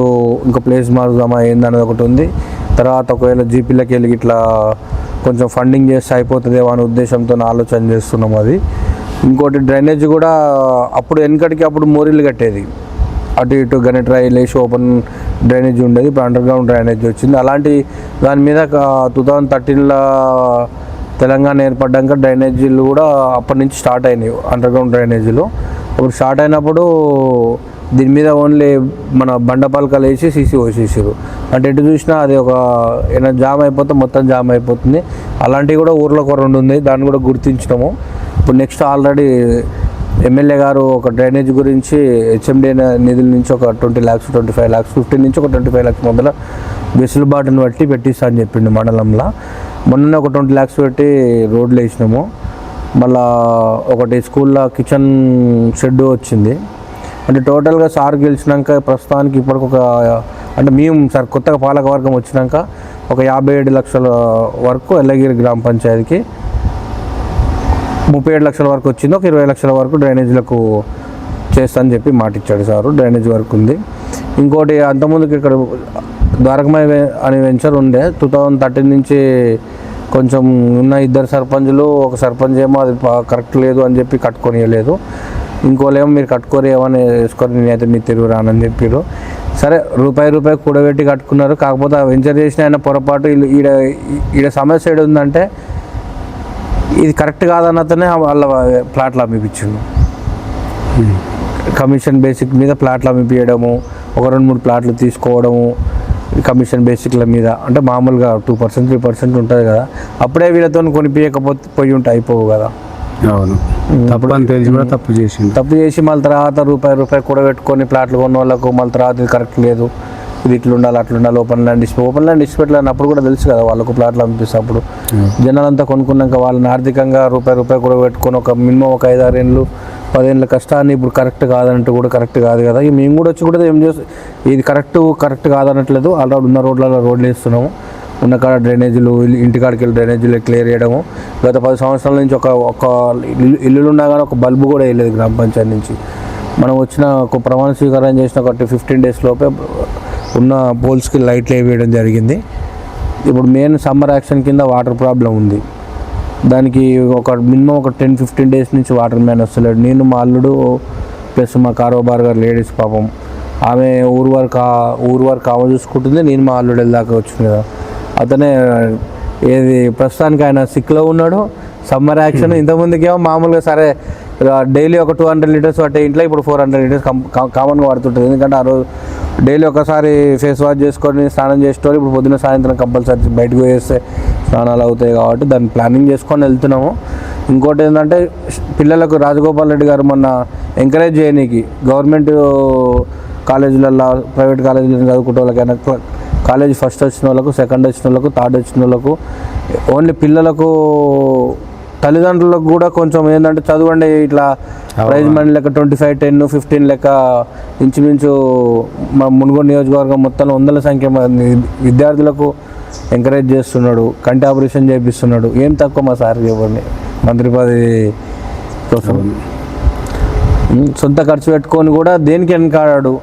ఇంకా ప్లేస్ మారుదామా ఏందనేది ఒకటి ఉంది. తర్వాత ఒకవేళ జీపీలకి వెళ్ళి ఇట్లా కొంచెం ఫండింగ్ చేస్తే అయిపోతుందేమో అనే ఉద్దేశంతో ఆలోచన చేస్తున్నాం. అది ఇంకోటి డ్రైనేజ్ కూడా అప్పుడు వెనకటికి అప్పుడు మోరీలు కట్టేది, అటు ఇటు గణెట్ రాయిలు వేసి ఓపెన్ డ్రైనేజ్ ఉండేది, ఇప్పుడు అండర్ గ్రౌండ్ డ్రైనేజ్ వచ్చింది. అలాంటి దాని మీద 2013లో తెలంగాణ ఏర్పడ్డాక డ్రైనేజీలు కూడా అప్పటి నుంచి స్టార్ట్ అయినాయి, అండర్గ్రౌండ్ డ్రైనేజీలు. ఇప్పుడు స్టార్ట్ అయినప్పుడు దీని మీద ఓన్లీ మన బండపలకలు వేసి సీసీ పోసేసారు. అంటే ఎటు చూసినా అది ఒక ఏమైనా జామ్ అయిపోతే మొత్తం జామ్ అయిపోతుంది. అలాంటివి కూడా ఊర్లో ఒక 2 ఉంది, దాన్ని కూడా గుర్తించినాము. ఇప్పుడు నెక్స్ట్ ఆల్రెడీ ఎమ్మెల్యే గారు ఒక డ్రైనేజ్ గురించి హెచ్ఎండి నిధుల నుంచి ఒక 20 lakhs 25 lakhs 15 నుంచి ఒక 25 lakhs మొదల వెసులుబాటును బట్టి పెట్టిస్తా అని చెప్పిండు మండలంలో. మొన్ననే ఒక 20 lakhs పెట్టి రోడ్లు వేసినాము. మళ్ళా ఒకటి స్కూల్లో కిచెన్ షెడ్ వచ్చింది. అంటే టోటల్గా సార్ గెలిచినాక ప్రస్తుతానికి ఇప్పటికి ఒక అంటే మేము సార్ కొత్తగా పాలకవర్గం వచ్చినాక ఒక 57 లక్షల వరకు ఎల్లగిరి గ్రామ పంచాయతీకి 37 లక్షల వరకు వచ్చింది. ఒక 20 లక్షల వరకు డ్రైనేజీలకు చేస్తా అని చెప్పి మాట ఇచ్చాడు సారు. డ్రైనేజ్ వర్క్ ఉంది. ఇంకోటి అంతకుముందుకు ఇక్కడ ద్వారకమయ అని వెంచర్ ఉండే 2013 నుంచి కొంచెం ఉన్న 2 సర్పంచులు, ఒక సర్పంచ్ ఏమో అది కరెక్ట్ లేదు అని చెప్పి కట్టుకొనియలేదు. ఇంకోలేమో మీరు కట్టుకోరు ఏమని వేసుకొని నేనైతే మీరు తిరుగు రానని చెప్పారు. సరే రూపాయి కూడబెట్టి కట్టుకున్నారు. కాకపోతే ఆ వెంచర్ చేసిన ఆయన పొరపాటు ఈడ సమస్య ఏడు ఉందంటే ఇది కరెక్ట్ కాదన్నతోనే వాళ్ళ ప్లాట్లు అమ్మిపించిండు. కమిషన్ బేసిక్ మీద ప్లాట్లు అమ్మిపించడము, ఒక 2-3 ప్లాట్లు తీసుకోవడము కమిషన్ బేసిక్ల మీద. అంటే మామూలుగా 2% 3% ఉంటుంది కదా, అప్పుడే వీళ్ళతో కొనిపించకపోతే పోయి ఉంటే అయిపోవు కదా. అవును, తప్పుడు అని తెలిసి కూడా తప్పు చేసి మళ్ళీ తర్వాత రూపాయి కూడా పెట్టుకొని ప్లాట్లు కొన్న వాళ్ళకు మళ్ళీ తర్వాత ఇది కరెక్ట్ లేదు, ఇది ఇట్లా ఉండాలి అట్లా ఉండాలి, ఓపెన్ ల్యాండ్ డిస్ప్యూట్ అన్నప్పుడు కూడా తెలుసు కదా వాళ్ళకు ప్లాట్లు అనిపిస్తే. అప్పుడు జనాలంతా కొనుక్కున్నాక వాళ్ళని ఆర్థికంగా రూపాయి కూడా పెట్టుకొని ఒక మినిమం ఒక 5-6 ఏళ్ళు 10 ఏళ్ళ కష్టాన్ని ఇప్పుడు కరెక్ట్ కాదంటూ కూడా కరెక్ట్ కాదు కదా. మేము కూడా వచ్చి కూడా ఏం చేస్తాం, ఇది కరెక్ట్ కాదనట్లేదు. ఆల్రెడీ ఉన్న రోడ్లు వేస్తున్నాము, ఉన్న కాడ డ్రైనేజీలు ఇంటికాడికి వెళ్ళి డ్రైనేజీలు క్లియర్ చేయడము. గత 10 సంవత్సరాల నుంచి ఒక ఇల్లులు ఉన్నా కానీ ఒక బల్బు కూడా వేయలేదు గ్రామ పంచాయతీ నుంచి. మనం వచ్చిన ఒక ప్రమాణ స్వీకారం చేసిన ఒక 15 days లోపే ఉన్న పోల్స్కి లైట్లు వేయడం జరిగింది. ఇప్పుడు మెయిన్ సమ్మర్ యాక్షన్ కింద వాటర్ ప్రాబ్లం ఉంది. దానికి ఒక మినిమం ఒక 10-15 days నుంచి వాటర్ మ్యాన్ వస్తలేడు. నేను మా అల్లుడు ప్లస్ మా కారోబార్ గారు లేడీస్ పాపం ఆమె ఊరు వరకు ఆమె చూసుకుంటుంది, నేను మా అల్లుడు వెళ్ళాక వచ్చింది కదా. అతనే ఏది ప్రస్తుతానికి ఆయన సిక్లో ఉన్నాడు. సమ్మర్ యాక్షన్ ఇంతకుముందుకేమో మామూలుగా సరే డైలీ ఒక 200 liters పట్టే ఇంట్లో ఇప్పుడు 400 liters కామన్గా పడుతుంటుంది. ఎందుకంటే ఆ రోజు డైలీ ఒకసారి ఫేస్ వాష్ చేసుకొని స్నానం చేసుకోవాలి. ఇప్పుడు పొద్దున్న సాయంత్రం కంపల్సరీ బయటకు వేస్తే స్నానాలు అవుతాయి కాబట్టి దాన్ని ప్లానింగ్ చేసుకొని వెళ్తున్నాము. ఇంకోటి ఏంటంటే పిల్లలకు రాజగోపాల్ రెడ్డి గారు మొన్న ఎంకరేజ్ చేయనీకి గవర్నమెంట్ కాలేజీలలో ప్రైవేట్ కాలేజీలలో చదువుకుంటే వాళ్ళకైనా కాలేజీ ఫస్ట్ వచ్చిన వాళ్ళకు, సెకండ్ వచ్చిన వాళ్ళకు, థర్డ్ వచ్చిన వాళ్ళకు ఓన్లీ పిల్లలకు తల్లిదండ్రులకు కూడా కొంచెం ఏంటంటే చదవండి ఇట్లా ప్రైజ్ మనీ లెక్క 25, 10, 15 లెక్క ఇంచుమించు మా మునుగోడు నియోజకవర్గం మొత్తంలో 100ల సంఖ్య మంది విద్యార్థులకు ఎంకరేజ్ చేస్తున్నాడు. కంటి ఆపరేషన్ చేపిస్తున్నాడు. ఏం తక్కువ మా సార్ ఎవరిని మంత్రి పదవి కోసం సొంత ఖర్చు పెట్టుకొని కూడా దేనికి వెనకాడాడు.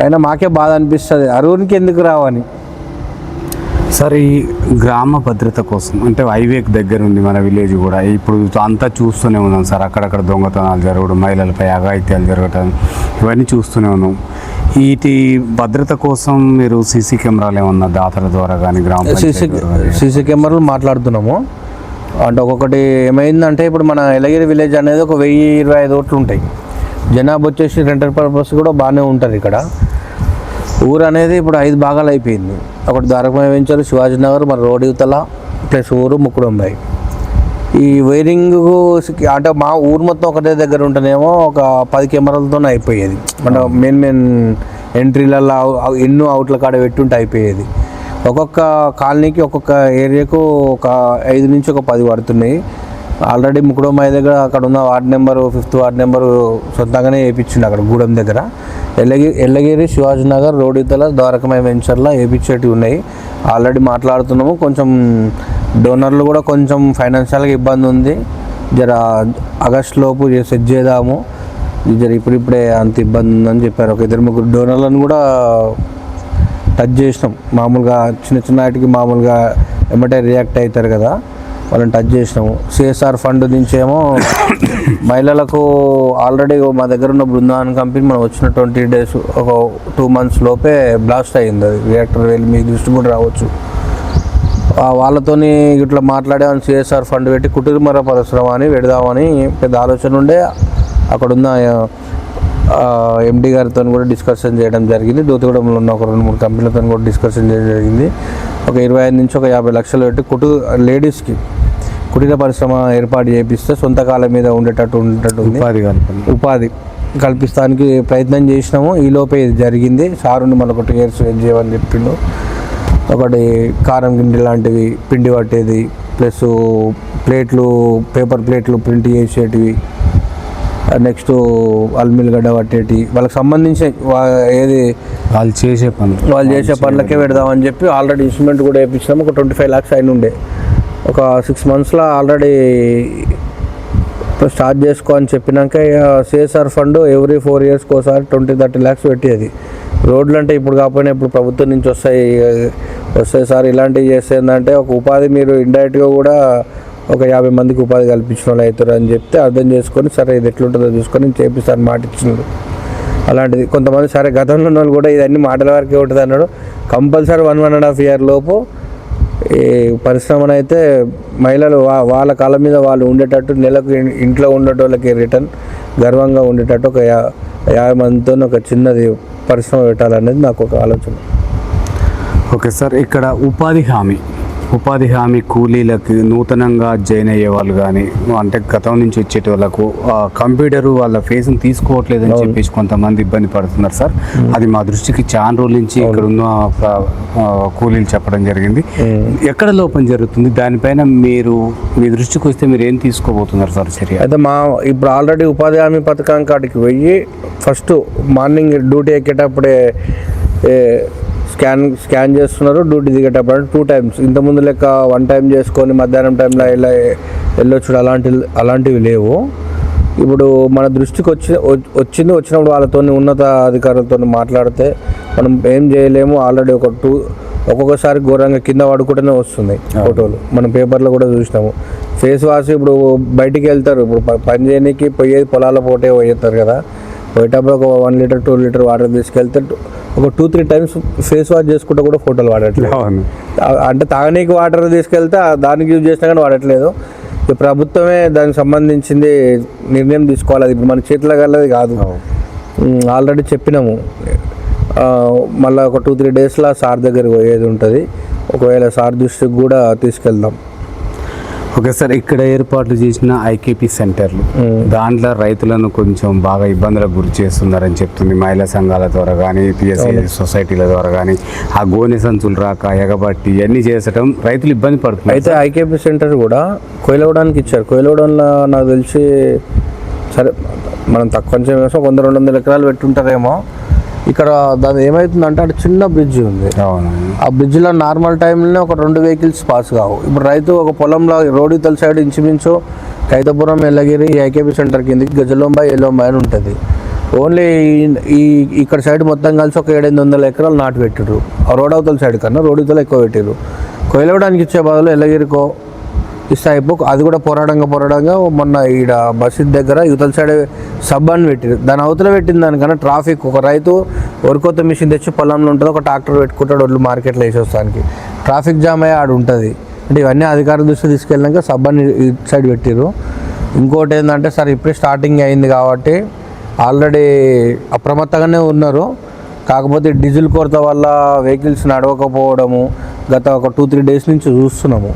అయినా మాకే బాధ అనిపిస్తుంది, అరువునికి ఎందుకు రావని. సార్ ఈ గ్రామ భద్రత కోసం అంటే హైవేకి దగ్గర ఉంది మన విలేజ్ కూడా, ఇప్పుడు అంతా చూస్తూనే ఉన్నాం సార్. అక్కడక్కడ దొంగతనాలు జరగడం, మహిళలపై అఘాయిత్యాలు జరగడం, ఇవన్నీ చూస్తూనే ఉన్నాం. వీటి భద్రత కోసం మీరు సీసీ కెమెరాలు ఏమన్నా దాతల ద్వారా కానీ గ్రామ సీసీ కెమెరాలు మాట్లాడుతున్నాము. అంటే ఒక్కొక్కటి ఏమైందంటే ఇప్పుడు మన ఎలగిరి విలేజ్ అనేది ఒక 1025 ఓట్లు ఉంటాయి. జనాభా వచ్చేసి రెంటల్ పర్పస్ కూడా బాగానే ఉంటుంది. ఇక్కడ ఊరు అనేది ఇప్పుడు 5 భాగాలు అయిపోయింది. ఒకటి ద్వారకమయ వెంచర్, శివాజీ నగర్, మరి రోడ్ యువతల ప్లస్ ఊరు ముక్కుడుంబాయి. ఈ వైరింగ్ అంటే మా ఊరు మొత్తం ఒకటే దగ్గర ఉంటేనేమో ఒక 10 కెమెరాలతోనే అయిపోయేది. మన మెయిన్ ఎంట్రీలలో ఎన్నో అవుట్ల కాడ పెట్టుంటే అయిపోయేది. ఒక్కొక్క కాలనీకి ఒక్కొక్క ఏరియాకు ఒక 5 నుంచి ఒక 10 పడుతున్నాయి. ఆల్రెడీ ముక్కుడుంబాయి దగ్గర అక్కడ ఉన్న ward number 5th ward number సొంతంగానే వేయించిండు. అక్కడ గూడెం దగ్గర ఎల్లగిరి, శివాజీ నగర్, రోడ్ యువతల, ద్వారకమయ వెంచర్లో వేయించేటివి ఉన్నాయి. ఆల్రెడీ మాట్లాడుతున్నాము. కొంచెం డోనర్లు కూడా కొంచెం ఫైనాన్షియల్గా ఇబ్బంది ఉంది. జర ఆగస్ట్ లోపు సెట్ చేద్దాము. జర ఇప్పుడిప్పుడే అంత ఇబ్బంది ఉందని చెప్పారు. ఒక 2-3 డోనర్లను కూడా టచ్ చేసినాం. మామూలుగా చిన్న వాటికి మామూలుగా ఎమ్మటే రియాక్ట్ అవుతారు కదా, వాళ్ళని టచ్ చేసినాము. సిఎస్ఆర్ ఫండ్ నుంచి ఏమో మహిళలకు ఆల్రెడీ మా దగ్గర ఉన్న బృందావన్ కంపెనీ మనం వచ్చిన 20 days ఒక 2 months లోపే బ్లాస్ట్ అయ్యింది. అది రియాక్టర్ వెళ్ళి మీ దృష్టి కూడా రావచ్చు. వాళ్ళతోని ఇట్లా మాట్లాడే సిఎస్ఆర్ ఫండ్ పెట్టి కుటీర పరిశ్రమ అని పెడదామని పెద్ద ఆలోచన ఉండే. అక్కడున్న ఎండి గారితో కూడా డిస్కషన్ చేయడం జరిగింది. దూతిగూడెంలో ఉన్న ఒక 2-3 కంపెనీలతో కూడా డిస్కషన్ చేయడం జరిగింది. ఒక 25 నుంచి ఒక 50 లక్షలు పెట్టి లేడీస్కి కుటీర పరిశ్రమ ఏర్పాటు చేపిస్తే సొంత కాళ్ళ మీద ఉండేటట్టు ఉపాధి కల్పిస్తానికి ప్రయత్నం చేసినాము. ఈలోపే ఇది జరిగింది. సారుని మళ్ళీ ఒక 2 years వెయిట్ చేయమని చెప్పిండు. ఒకటి కారం గిండి లాంటివి పిండి పట్టేది, ప్లస్ పేపర్ ప్లేట్లు ప్రింట్ చేసేటివి, నెక్స్ట్ అల్మిల్ గడ్డ పట్టేటి, వాళ్ళకి సంబంధించి ఏది వాళ్ళు చేసే పనులకే పెడదామని చెప్పి ఆల్రెడీ ఇన్స్ట్రుమెంట్ కూడా వేయించినాము. ఒక 25 lakhs అయిన ఉండే. ఒక 6 monthsలో ఆల్రెడీ స్టార్ట్ చేసుకో అని చెప్పినాక సిఎస్ఆర్ ఫండ్ ఎవ్రీ 4 yearsకి ఒకసారి 20-30 lakhs పెట్టేది. రోడ్లు అంటే ఇప్పుడు కాకపోయినా ఇప్పుడు ప్రభుత్వం నుంచి వస్తాయి సార్. ఇలాంటివి చేసేందంటే ఒక ఉపాధి మీరు ఇండైరెక్ట్గా కూడా ఒక 50 మందికి ఉపాధి కల్పించిన వాళ్ళు అవుతారు అని చెప్తే అర్థం చేసుకొని సరే ఇది ఎట్లుంటుందో చూసుకొని చేపిస్తాను మాట ఇచ్చినాడు. అలాంటిది కొంతమంది సరే గతంలో ఉన్న వాళ్ళు కూడా ఇదన్నీ మాటల వరకే ఉంటుంది అన్నాడు. కంపల్సరీ 1.5 year లోపు ఈ పరిశ్రమను అయితే మహిళలు వాళ్ళ కాళ్ళ మీద వాళ్ళు ఉండేటట్టు, నెలకు ఇంట్లో ఉండేటోళ్ళకి రిటర్న్ గర్వంగా ఉండేటట్టు ఒక 50 మందితో ఒక చిన్నది పరిశ్రమ పెట్టాలనేది నాకు ఒక ఆలోచన. ఓకే సార్, ఇక్కడ ఉపాధి హామీ కూలీలకి నూతనంగా జాయిన్ అయ్యే వాళ్ళు కానీ అంటే గతం నుంచి వచ్చేటి వాళ్ళకు కంప్యూటర్ వాళ్ళ ఫేస్ని తీసుకోవట్లేదని చెప్పేసి కొంతమంది ఇబ్బంది పడుతున్నారు సార్. అది మా దృష్టికి చాలా రోజుల నుంచి ఇక్కడ ఉన్న కూలీలు చెప్పడం జరిగింది. ఎక్కడ లోపం జరుగుతుంది, దానిపైన మీ దృష్టికి వస్తే మీరు ఏం తీసుకోబోతున్నారు సార్ చర్య? అయితే ఇప్పుడు ఆల్రెడీ ఉపాధి హామీ పథకం కాడికి పోయి ఫస్ట్ మార్నింగ్ డ్యూటీ ఎక్కేటప్పుడే స్కాన్ చేస్తున్నారు. డ్యూటీ దిగేటప్పుడు 2 times. ఇంతకుముందు లెక్క 1 time చేసుకొని మధ్యాహ్నం టైంలో వెళ్ళొచ్చు అలాంటివి లేవు. ఇప్పుడు మన దృష్టికి వచ్చినప్పుడు వాళ్ళతో ఉన్నత అధికారులతో మాట్లాడితే మనం ఏం చేయలేము. ఆల్రెడీ ఒక్కొక్కసారి ఘోరంగా కింద పడుకుంటూనే వస్తున్నాయి ఫోటోలు. మనం పేపర్లో కూడా చూసినాము. ఫేస్ వాష్ ఇప్పుడు బయటికి వెళ్తారు, ఇప్పుడు పని చేయడానికి పోయేది పొలాల పోటే పోయేస్తారు కదా, పోయేటప్పుడు ఒక 1 liter 2 liter వాటర్ తీసుకెళ్తే ఒక 2-3 times ఫేస్ వాష్ చేసుకుంటే కూడా ఫోటోలు వాడట్లేదు. అంటే తాగనీకి వాటర్ తీసుకెళ్తే దానికి యూజ్ చేసినా కానీ వాడట్లేదు. ఈ ప్రభుత్వమే దానికి సంబంధించింది నిర్ణయం తీసుకోవాలి. అది ఇప్పుడు మన చేతిలో గలది కాదు. ఆల్రెడీ చెప్పినాము. మళ్ళీ ఒక 2-3 daysలో సార్ దగ్గరికి పోయేది ఉంటుంది. ఒకవేళ సార్ దృష్టికి కూడా తీసుకెళ్దాం. ఓకే సార్, ఇక్కడ ఏర్పాట్లు చేసిన ఐకేపీ సెంటర్లు దాంట్లో రైతులను కొంచెం బాగా ఇబ్బందులకు గురి చేస్తున్నారని చెప్తుంది. మహిళా సంఘాల ద్వారా కానీ, పిఎస్సి సొసైటీల ద్వారా కానీ ఆ గోనె సంచులు రాక ఎగబట్టి ఇవన్నీ చేసడం రైతులు ఇబ్బంది పడుతున్నారు. అయితే ఐకేపీ సెంటర్ కూడా కొయిలవడానికి ఇచ్చారు. కొయిలవడంలో నాకు తెలిసి సరే మనం కొంచెం 100-200 ఎకరాలు పెట్టుంటారేమో. ఇక్కడ దాని ఏమవుతుందంటే అక్కడ చిన్న బ్రిడ్జ్ ఉంది. ఆ బ్రిడ్జ్లో నార్మల్ టైంలోనే ఒక 2 vehicles పాస్ కావు. ఇప్పుడు రైతు ఒక పొలంలో రోడ్డు తల సైడ్ ఇంచుమించు కైతపురం, ఎల్లగిరి, ఐకేపీ సెంటర్ కిందకి గజలొంబాయి, ఎల్లంబాయి అని ఉంటుంది. ఓన్లీ ఇక్కడ సైడ్ మొత్తం కలిసి ఒక 700-800 ఎకరాలు నాటు పెట్టారు. ఆ రోడ్ అవతల సైడ్ కన్నా రోడ్డు తల ఎక్కువ పెట్టారు. కొయిలవడానికి ఇచ్చే బదులు ఎల్లగిరికో ఇస్తే అది కూడా పోరాడంగా మొన్న ఈడ మసీద్ దగ్గర యువతల సైడ్ సబ్ అని పెట్టారు. దాని అవతల పెట్టిన దానికన్నా ట్రాఫిక్, ఒక రైతు వరికొత్త మిషన్ తెచ్చి పొలంలో ఉంటుంది, ఒక ట్రాక్టర్ పెట్టుకుంటాడు ఒడ్లు మార్కెట్లో వేసేస్తానికి, ట్రాఫిక్ జామ్ అయ్యి ఆడు ఉంటుంది. అంటే ఇవన్నీ అధికారుల దృష్టి తీసుకెళ్ళాక సబ్ అని ఇటు సైడ్ పెట్టారు. ఇంకోటి ఏంటంటే సార్ ఇప్పుడే స్టార్టింగ్ అయింది కాబట్టి ఆల్రెడీ అప్రమత్తంగానే ఉన్నారు. కాకపోతే డీజిల్ కొరత వల్ల వెహికల్స్ నడవకపోవడము గత ఒక 2-3 days నుంచి చూస్తున్నాము.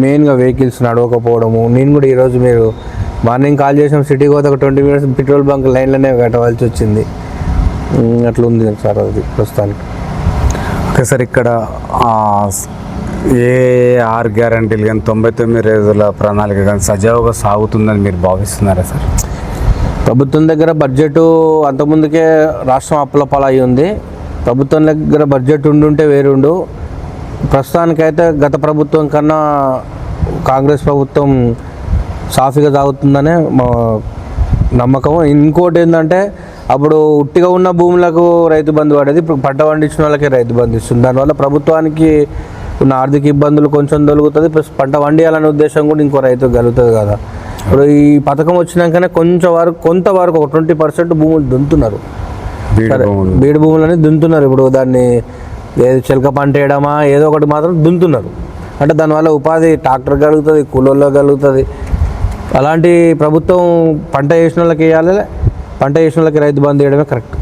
మెయిన్గా వెహికల్స్ నడవకపోవడము. నేను కూడా ఈరోజు మీరు మార్నింగ్ కాల్ చేసాం, సిటీకి పోతే ఒక 20 minutes పెట్రోల్ బంక్ లైన్లోనే కట్టవలసి వచ్చింది. అట్లా ఉంది సార్ అది ప్రస్తుతానికి. ఓకే సార్, ఇక్కడ ఏ 6 గ్యారంటీలు కానీ 99 రోజుల ప్రణాళిక కానీ సజావుగా సాగుతుందని మీరు భావిస్తున్నారా సార్? ప్రభుత్వం దగ్గర బడ్జెట్ అంతకుముందుకే రాష్ట్రం అప్పులపాలయ్యి ఉంది. ప్రభుత్వం దగ్గర బడ్జెట్ ఉండుంటే వేరుండు. ప్రస్తుతానికైతే గత ప్రభుత్వం కన్నా కాంగ్రెస్ ప్రభుత్వం సాఫీగా సాగుతుందనే మా నమ్మకం. ఇంకోటి ఏంటంటే అప్పుడు ఉట్టిగా ఉన్న భూములకు రైతు బంధు పడేది, ఇప్పుడు పంట పండించిన వాళ్ళకే రైతు బంధు ఇస్తుంది. దానివల్ల ప్రభుత్వానికి ఉన్న ఆర్థిక ఇబ్బందులు కొంచెం తొలుగుతుంది, ప్లస్ పంట పండియాలనే ఉద్దేశం కూడా ఇంకో రైతుకు కలుగుతుంది కదా. ఇప్పుడు ఈ పథకం వచ్చినాకనే కొంతవరకు ఒక 20% భూములు దున్నుతున్నారు, బీడు భూములని దున్నుతున్నారు. ఇప్పుడు దాన్ని ఏదో చిలక పంట వేయడమా ఏదో ఒకటి మాత్రం దున్నుతున్నారు. అంటే దానివల్ల ఉపాధి ట్రాక్టర్ కలుగుతుంది, కూలోళ్ళ కలుగుతుంది. అలాంటి ప్రభుత్వం పంట వేసిన వాళ్ళకి వేయాలి, పంట వేసిన వాళ్ళకి రైతు బంధు వేయడమే కరెక్ట్.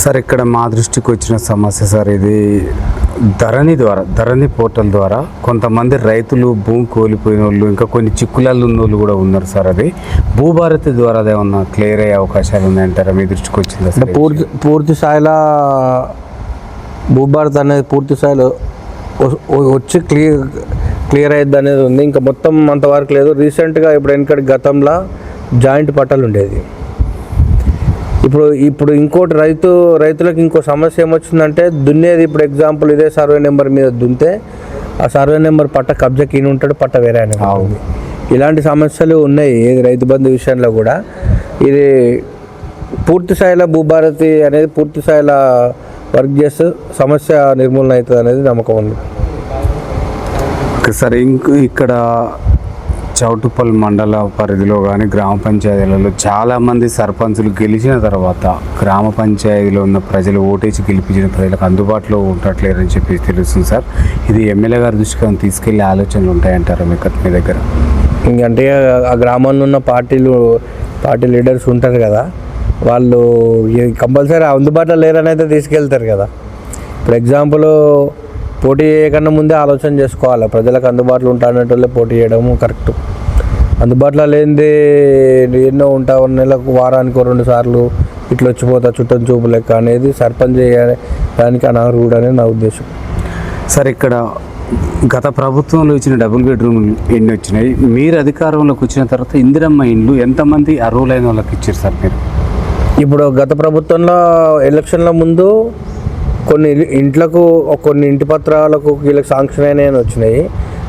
సార్ ఇక్కడ మా దృష్టికి వచ్చిన సమస్య సార్, ఇది ధరణి పోర్టల్ ద్వారా కొంతమంది రైతులు భూమి కోల్పోయిన వాళ్ళు, ఇంకా కొన్ని చిక్కులలో ఉన్న వాళ్ళు కూడా ఉన్నారు సార్. అది భూభారతి ద్వారా ఏమన్నా క్లియర్ అయ్యే అవకాశాలు ఉన్నాయంటారా? మీ దృష్టికి వచ్చిందా సార్? పూర్తి స్థాయిలో భూభారత్ అనేది పూర్తి స్థాయిలో వచ్చి క్లియర్ అయ్యిద్ది అనేది ఉంది. ఇంకా మొత్తం అంతవరకు లేదు. రీసెంట్గా ఇప్పుడు వెనకటి గతంలో జాయింట్ పట్టాలు ఉండేది. ఇప్పుడు ఇంకోటి రైతులకు ఇంకో సమస్య ఏమొచ్చిందంటే, దున్నేది ఇప్పుడు ఎగ్జాంపుల్ ఇదే సర్వే నెంబర్ మీద దున్నితే ఆ సర్వే నెంబర్ పట్ట కబ్జాకి ఈయన ఉంటాడు, పట్ట వేరే ఆయన ఉంటుంది. ఇలాంటి సమస్యలు ఉన్నాయి ఏది రైతు బంధు విషయంలో కూడా. ఇది పూర్తి స్థాయిలో భూభారతి అనేది పూర్తి స్థాయిలో వర్క్ చేస్తే సమస్య నిర్మూలన అవుతుంది అనేది నమ్మకం ఉంది. ఓకే సార్, ఇక్కడ చౌటుప్పల్ మండల పరిధిలో కానీ గ్రామ పంచాయతీలలో చాలామంది సర్పంచులు గెలిచిన తర్వాత గ్రామ పంచాయతీలో ఉన్న ప్రజలు ఓటేసి గెలిపించిన ప్రజలకు అందుబాటులో ఉండట్లేరని చెప్పి తెలుస్తుంది సార్. ఇది ఎమ్మెల్యే గారి దృష్టికి తీసుకెళ్లే ఆలోచనలు ఉంటాయంటారా మీ దగ్గర? అంటే ఆ గ్రామంలో ఉన్న పార్టీ లీడర్స్ ఉంటారు కదా, వాళ్ళు కంపల్సరీ అందుబాటులో లేరని అయితే తీసుకెళ్తారు కదా. ఇప్పుడు ఎగ్జాంపుల్ పోటీ చేయకుండా ముందే ఆలోచన చేసుకోవాలి, ప్రజలకు అందుబాటులో ఉంటానటోళ్ళే పోటీ చేయడము కరెక్ట్. అందుబాటులో లేనిది ఎన్నో ఉంటా, నెలకు వారానికి 2 సార్లు ఇట్లా వచ్చిపోతా చుట్టం చూపు లెక్క అనేది సర్పంచ్ చేయడానికి అనర్హుడు అనేది నా ఉద్దేశం. సార్ ఇక్కడ గత ప్రభుత్వంలో ఇచ్చిన డబుల్ బెడ్రూమ్లు ఎన్ని వచ్చినాయి? మీరు అధికారంలోకి వచ్చిన తర్వాత ఇందిరమ్మ ఇండ్లు ఎంతమంది అర్హులైన వాళ్ళకి ఇచ్చారు సార్ మీరు? ఇప్పుడు గత ప్రభుత్వంలో ఎలక్షన్ల ముందు కొన్ని ఇంటి పత్రాలకు వీళ్ళకి శాంక్షన్ అయినాయని వచ్చినాయి.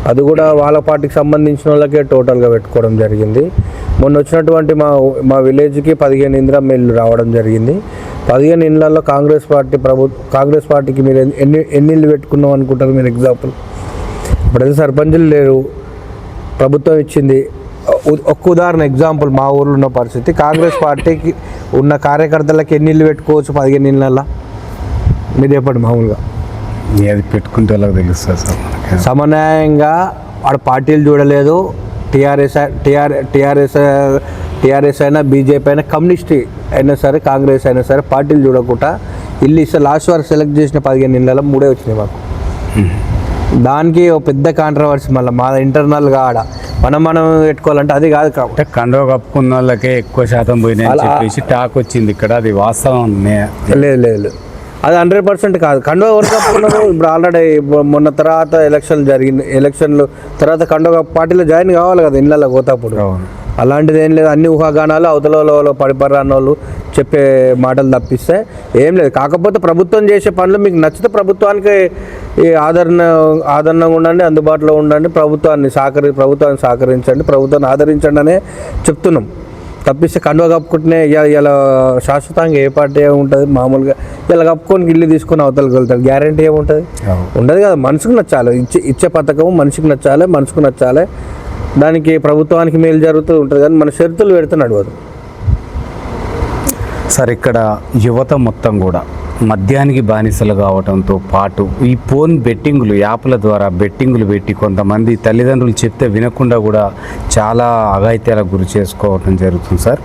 అది కూడా వాళ్ళ పార్టీకి సంబంధించిన వాళ్ళకే టోటల్గా పెట్టుకోవడం జరిగింది. మొన్న వచ్చినటువంటి మా విలేజ్కి 15 ఇందిరమ్మ ఇళ్ళు రావడం జరిగింది. 15 ఇళ్ళల్లో కాంగ్రెస్ పార్టీకి మీరు ఎన్ని ఇళ్ళు పెట్టుకున్నాం అనుకుంటారు మీరు? ఎగ్జాంపుల్ ఇప్పుడైతే సర్పంచులు లేరు, ప్రభుత్వం ఇచ్చింది. ఒక్క ఉదాహరణ ఎగ్జాంపుల్ మా ఊర్లో ఉన్న పరిస్థితి, కాంగ్రెస్ పార్టీకి ఉన్న కార్యకర్తలకు ఎన్ని ఇళ్ళు పెట్టుకోవచ్చు 15 ఇళ్ళల్లో? మీరు చెప్పండి. మామూలుగా అది పెట్టుకుంటే వాళ్ళకి తెలుస్తుంది సార్. సమన్యాయంగా వాడు పార్టీలు చూడలేదు. టీఆర్ఎస్ అయినా బీజేపీ అయినా కమ్యూనిస్ట్ అయినా సరే కాంగ్రెస్ అయినా సరే పార్టీలు చూడకుండా ఇల్లు ఇస్తే లాస్ట్ వరకు సెలెక్ట్ చేసిన 15 ఇళ్ళలో 3 వచ్చినాయి మాకు. దానికి ఒక పెద్ద కాంట్రవర్సీ మళ్ళీ మా ఇంటర్నల్గా ఆడ మనం పెట్టుకోవాలంటే అది కాదు. కాబట్టి కండవ కప్పుకున్న వాళ్ళకే ఎక్కువ శాతం పోయినాయి చెప్పేసి టాక్ వచ్చింది ఇక్కడ. అది వాస్తవం లేదు, అది 100% కాదు. కండువా ఎవరు కప్పుకున్నారు? ఇప్పుడు ఆల్రెడీ మొన్న తర్వాత ఎలక్షన్లు తర్వాత కండువా పార్టీలో జాయిన్ కావాలి కదా ఇళ్ళల్లో పోతాప్పుడు. అలాంటిది ఏం లేదు, అన్ని ఊహాగానాలు అవతలలో పడిపర్రాన్న వాళ్ళు చెప్పే మాటలు తప్పిస్తే ఏం లేదు. కాకపోతే ప్రభుత్వం చేసే పనులు మీకు నచ్చితే ప్రభుత్వానికి ఆదరణగా ఉండండి, అందుబాటులో ఉండండి, ప్రభుత్వాన్ని సహకరించండి, ప్రభుత్వాన్ని ఆదరించండి అనే చెప్తున్నాం. తప్పిస్తే కండువా కప్పుకుంటేనే ఇలా శాశ్వతంగా ఏ పార్టీ ఉంటుంది? మామూలుగా ఇలా కప్పుకొని ఇల్లు తీసుకొని అవతలకి వెళ్తాడు, గ్యారంటీ ఏముంటుంది? ఉండదు కదా. మనసుకు నచ్చాలి, ఇచ్చే పథకం మనిషికి నచ్చాలి, మనసుకు నచ్చాలి, దానికి ప్రభుత్వానికి మేలు జరుగుతూ ఉంటుంది. కానీ మన షరతులు పెడితే నడవదు సార్. ఇక్కడ యువత మొత్తం కూడా మద్యానికి బానిసలు కావడంతో పాటు ఈ ఫోన్ బెట్టింగులు యాప్ల ద్వారా బెట్టింగులు పెట్టి కొంతమంది తల్లిదండ్రులు చెప్తే వినకుండా కూడా చాలా అఘాయిత్యాలకు గురి చేసుకోవటం జరుగుతుంది సార్.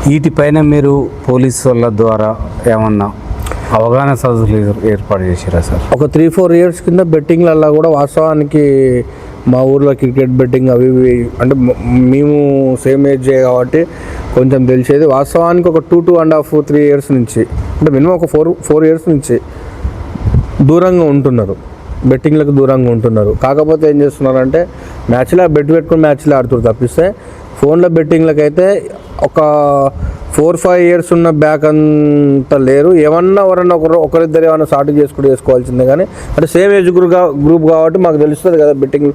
వీటిపైన మీరు పోలీసు వాళ్ళ ద్వారా ఏమన్నా అవగాహన సదస్సులు ఏర్పాటు చేశారా సార్? ఒక 3-4 ఇయర్స్ కింద బెట్టింగ్లల్లో కూడా వాస్తవానికి మా ఊర్లో క్రికెట్ బెట్టింగ్ అవి అంటే మేము సేమ్ ఏజ్ కాబట్టి కొంచెం తెలిసేది. వాస్తవానికి ఒక 2.5-3 ఇయర్స్ నుంచి అంటే మినిమం ఒక 4 ఇయర్స్ నుంచి దూరంగా ఉంటున్నారు, బెట్టింగ్లకు దూరంగా ఉంటున్నారు. కాకపోతే ఏం చేస్తున్నారంటే మ్యాచ్లో పెట్టుకుని మ్యాచ్లో ఆడుతున్నారు తప్పిస్తే ఫోన్లో బెట్టింగ్లకు అయితే ఒక 4-5 ఇయర్స్ ఉన్న బ్యాక్ అంతా లేరు. ఎవరన్నా ఒకరిద్దరు ఏమన్నా సార్ట్ చేసుకోవాల్సిందే. కానీ అంటే సేమ్ ఏజ్ గ్రూప్ కాబట్టి మాకు తెలుస్తుంది కదా బెట్టింగ్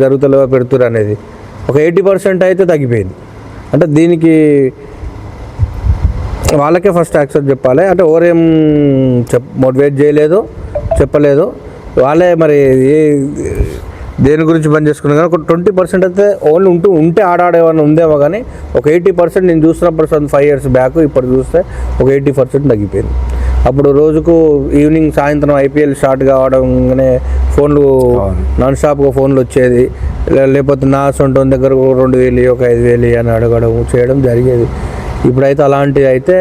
జరుగుతలేవా పెడుతురు అనేది. ఒక 80% అయితే తగ్గిపోయింది. అంటే దీనికి వాళ్ళకే ఫస్ట్ యాక్సెప్ట్ చెప్పాలి. అంటే ఎవరేం మోటివేట్ చేయలేదు, చెప్పలేదు, వాళ్ళే మరి దేని గురించి పని చేసుకున్నాం. కానీ ఒక 20% అయితే ఓన్లీ ఉంటే ఆడేమన్నా ఉందేమో. కానీ ఒక 80% నేను చూసినప్పుడు 5 ఇయర్స్ బ్యాక్ ఇప్పుడు చూస్తే ఒక 80% తగ్గిపోయింది. అప్పుడు రోజుకు ఈవినింగ్ సాయంత్రం ఐపీఎల్ స్టార్ట్ కావడంగానే ఫోన్లు నాన్ స్టాప్గా ఫోన్లు వచ్చేది. లేకపోతే నా సొంత దగ్గర 2,000 ఒక 5,000 అని అడగడం చేయడం జరిగేది. ఇప్పుడైతే అలాంటివి అయితే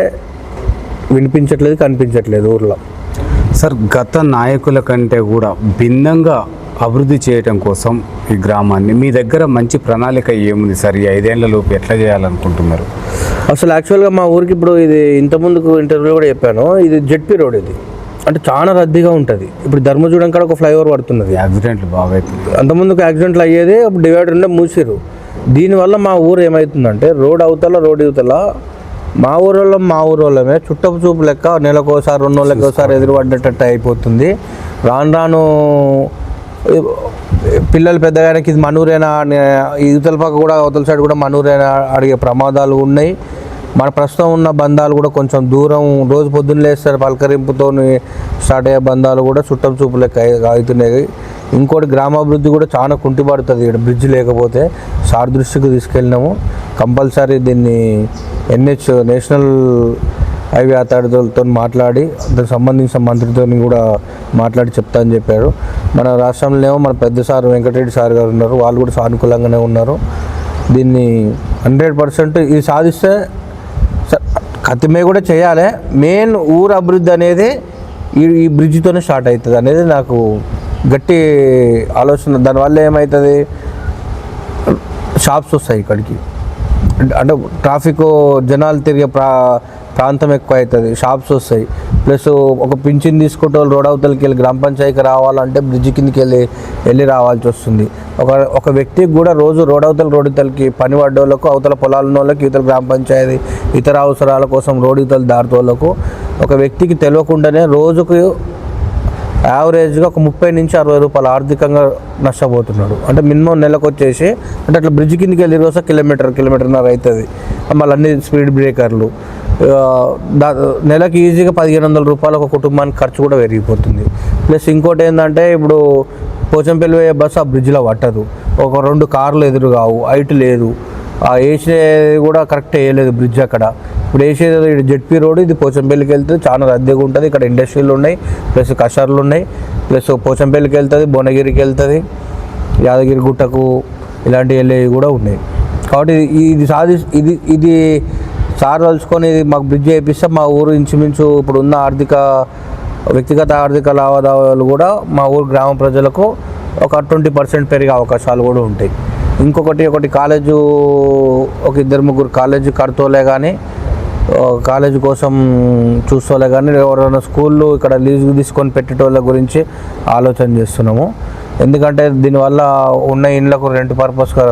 వినిపించట్లేదు, కనిపించట్లేదు ఊర్లో. సార్, గత నాయకుల కంటే కూడా భిన్నంగా అభివృద్ధి చేయడం కోసం ఈ గ్రామాన్ని మీ దగ్గర మంచి ప్రణాళిక ఏముంది సార్? ఈ 5 ఏళ్లలోపు ఎట్లా చేయాలనుకుంటున్నారు? అసలు యాక్చువల్గా మా ఊరికి ఇప్పుడు ఇది ఇంతకుముందుకు ఇంటర్వ్యూలో కూడా చెప్పాను, ఇది జెడ్పీ రోడ్. ఇది అంటే చాలా రద్దీగా ఉంటుంది. ఇప్పుడు ధర్మజూడం కాడ ఒక ఫ్లైఓవర్ పడుతున్నది, యాక్సిడెంట్లు బాగా అవుతుంది. అంతకుముందుకు యాక్సిడెంట్లు అయ్యేది, అప్పుడు డివైడర్ ఉండే మూసిరు. దీనివల్ల మా ఊరు ఏమవుతుందంటే రోడ్ ఇవతల మా ఊరోళ్ళమే చుట్టపు చూపు లెక్క నెలకోసారి 2 నెలలకు ఒకసారి ఎదురుపడ్డట్టు అయిపోతుంది. రాను పిల్లలు పెద్దగానికి ఇది మనూరేనా, ఇవతల పక్క కూడా అవతల సైడ్ కూడా మనూరేనా అడిగే ప్రమాదాలు ఉన్నాయి. మన ప్రస్తుతం ఉన్న బంధాలు కూడా కొంచెం దూరం, రోజు పొద్దున్న లేస్తారు పలకరింపుతో స్టార్ట్ అయ్యే బంధాలు కూడా చుట్టపు చూపు లెక్క అవుతున్నాయి. ఇంకోటి గ్రామాభివృద్ధి కూడా చాలా కుంటిపడుతుంది ఇక్కడ బ్రిడ్జ్ లేకపోతే. సార్ దృష్టికి తీసుకెళ్ళినాము, కంపల్సరీ దీన్ని NH నేషనల్ హైవే అథారిటీలతో మాట్లాడి దానికి సంబంధించిన మంత్రితో కూడా మాట్లాడి చెప్తా అని చెప్పారు. మన రాష్ట్రంలో మన పెద్ద సార్ వెంకటరెడ్డి సార్ గారు ఉన్నారు, వాళ్ళు కూడా సానుకూలంగానే ఉన్నారు. దీన్ని 100% ఇది సాధిస్తే ఖతిమే కూడా చేయాలి. మెయిన్ ఊరు అభివృద్ధి అనేది ఈ బ్రిడ్జ్తోనే స్టార్ట్ అవుతుంది అనేది నాకు గట్టి ఆలోచన. దానివల్ల ఏమవుతుంది, షాప్స్ వస్తాయి ఇక్కడికి, అంటే ట్రాఫిక్ జనాలు తిరిగే ప్రాంతం ఎక్కువ అవుతుంది, షాప్స్ వస్తాయి. ప్లస్ ఒక పింఛన్ తీసుకుంటే రోడ్ అవతలకి వెళ్ళి గ్రామ పంచాయతీకి రావాలంటే బ్రిడ్జ్ కిందకి వెళ్ళి రావాల్సి వస్తుంది. ఒక వ్యక్తికి కూడా రోజు రోడ్ అవతలకి పని పడ్డోళ్ళకు, అవతల పొలాల వాళ్ళకి, ఇతర గ్రామ పంచాయతీ ఇతర అవసరాల కోసం రోడ్ ఇవతల దారితోళ్ళకు ఒక వ్యక్తికి తెలియకుండానే రోజుకు యావరేజ్గా ఒక 30 నుంచి 60 రూపాయలు ఆర్థికంగా నష్టపోతున్నాడు. అంటే మినిమం నెలకు వచ్చేసి అంటే అట్లా బ్రిడ్జ్ కిందకి వెళ్ళి రోజు కిలోమీటర్న్నర అవుతుంది. మళ్ళీ అన్ని స్పీడ్ బ్రేకర్లు, నెలకు ఈజీగా 1,500 రూపాయలు ఒక కుటుంబానికి ఖర్చు కూడా పెరిగిపోతుంది. ప్లస్ ఇంకోటి ఏంటంటే ఇప్పుడు పోచంపల్లి పోయే బస్సు ఆ బ్రిడ్జ్లో పట్టదు, ఒక 2 కార్లు ఎదురు కావు, హైట్ లేదు, వేసేది కూడా కరెక్ట్ వేయలేదు బ్రిడ్జ్ అక్కడ. ఇప్పుడు వేసేది జెడ్పీ రోడ్, ఇది పోచంపల్లికి వెళ్తుంది, చాలా రద్దీగా ఉంటుంది. ఇక్కడ ఇండస్ట్రీలు ఉన్నాయి, ప్లస్ కషర్లు ఉన్నాయి, ప్లస్ పోచంపల్లికి వెళ్తుంది, భువనగిరికి వెళ్తుంది, యాదగిరి గుట్టకు ఇలాంటివి వెళ్ళేవి కూడా ఉన్నాయి. కాబట్టి ఇది సార్ తలుచుకొని ఇది మాకు బ్రిడ్జ్ వేయిస్తే మా ఊరు ఇంచుమించు ఇప్పుడు ఉన్న వ్యక్తిగత ఆర్థిక లావాదేవీలు కూడా మా ఊరు గ్రామ ప్రజలకు ఒక 20% పెరిగే అవకాశాలు కూడా ఉంటాయి. ఒకటి కాలేజు, ఒక 2-3 కాలేజీ కడుతోలే కానీ, కాలేజీ కోసం చూస్తోలే కానీ, ఎవరైనా స్కూళ్ళు ఇక్కడ లీజుకు తీసుకొని పెట్టేటోళ్ళ గురించి ఆలోచన చేస్తున్నాము. ఎందుకంటే దీనివల్ల ఉన్న ఇండ్లకు రెంట్ పర్పస్గా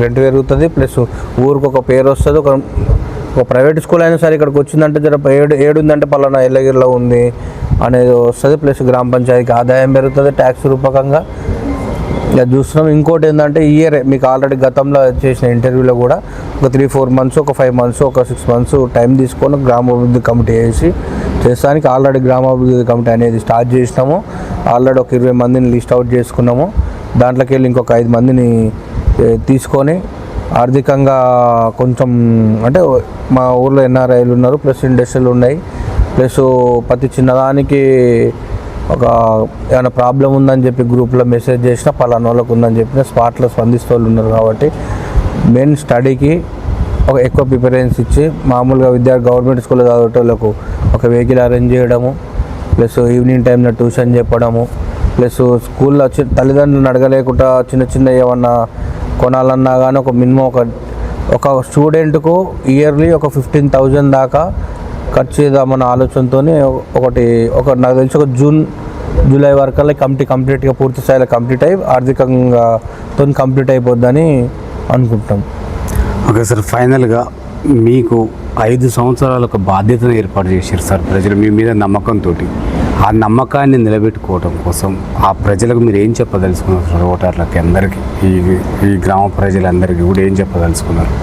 రెంట్ పెరుగుతుంది, ప్లస్ ఊరికి ఒక పేరు వస్తుంది. ఒక ప్రైవేట్ స్కూల్ అయినా సరే ఇక్కడికి వచ్చిందంటే జర ఏడుందంటే పలానా ఎల్లగిరిలో ఉంది అనేది వస్తుంది. ప్లస్ గ్రామ పంచాయతీకి ఆదాయం పెరుగుతుంది ట్యాక్స్ రూపకంగా, ఇలా చూస్తున్నాం. ఇంకోటి ఏంటంటే ఈ ఇయర్ మీకు ఆల్రెడీ గతంలో చేసిన ఇంటర్వ్యూలో కూడా ఒక 3-4 మంత్స్, ఒక 5 మంత్స్, ఒక 6 మంత్స్ టైం తీసుకొని గ్రామాభివృద్ధి కమిటీ చేస్తానికి ఆల్రెడీ గ్రామాభివృద్ధి కమిటీ అనేది స్టార్ట్ చేసినాము. ఆల్రెడీ ఒక 20 మందిని లిస్ట్ అవుట్ చేసుకున్నాము. దాంట్లోకి వెళ్ళి ఇంకొక 5 మందిని తీసుకొని ఆర్థికంగా కొంచెం అంటే మా ఊర్లో NRIలు ఉన్నారు, ప్లస్ ఇండస్ట్రీలు ఉన్నాయి, ప్లస్ ప్రతి చిన్నదానికి ఒక ఏమైనా ప్రాబ్లం ఉందని చెప్పి గ్రూప్లో మెసేజ్ చేసినా పలానా వాళ్ళకు ఉందని చెప్పిన స్పాట్లో స్పందిస్తూ వాళ్ళు ఉన్నారు. కాబట్టి మెయిన్ స్టడీకి ఒక ఎక్కువ ప్రిఫరెన్స్ ఇచ్చి మామూలుగా గవర్నమెంట్ స్కూల్లో చదివేటోళ్ళకు ఒక వెహికల్ అరేంజ్ చేయడము, ప్లస్ ఈవినింగ్ టైంలో ట్యూషన్ చెప్పడము, ప్లస్ స్కూల్లో తల్లిదండ్రులను అడగలేకుండా చిన్న ఏమన్నా కొనాలన్నా కానీ ఒక మినిమం ఒక స్టూడెంట్కు ఇయర్లీ ఒక 15,000 దాకా ఖర్చు చేద్దామన్న ఆలోచనతో నాకు తెలిసి ఒక జూలై వరకల్లా కంప్లీట్గా పూర్తి స్థాయిలో కంప్లీట్ అయ్యి ఆర్థికంగా కంప్లీట్ అయిపోద్దని అనుకుంటాం. ఓకే సార్, ఫైనల్గా మీకు 5 సంవత్సరాలు ఒక బాధ్యతను ఏర్పాటు చేశారు సార్ ప్రజలు మీ మీద నమ్మకంతో. ఆ నమ్మకాన్ని నిలబెట్టుకోవడం కోసం ఆ ప్రజలకు మీరు ఏం చెప్పదలుచుకున్నారు సార్? ఓటర్లకి అందరికీ, ఈ గ్రామ ప్రజలందరికీ కూడా ఏం చెప్పదలుచుకున్నారు?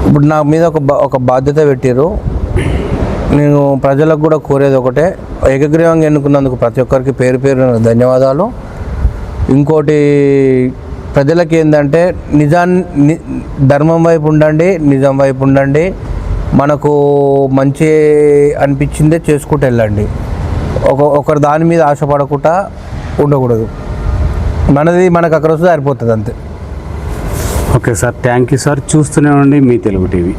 ఇప్పుడు నా మీద ఒక బాధ్యత పెట్టారు. నేను ప్రజలకు కూడా కోరేది ఒకటే, ఏకగ్రీవంగా ఎన్నుకున్నందుకు ప్రతి ఒక్కరికి పేరు ధన్యవాదాలు. ఇంకోటి ప్రజలకి ఏంటంటే ధర్మం వైపు ఉండండి, నిజం వైపు ఉండండి, మనకు మంచి అనిపించిందే చేసుకుంటూ వెళ్ళండి. ఒకరి దాని మీద ఆశపడకుండా ఉండకూడదు. మనది మనకు అక్కడ వస్తే సరిపోతుంది అంతే. Okay sir, thank you sir. చూస్తూనే ఉండండి మీ తెలుగు టీవీ.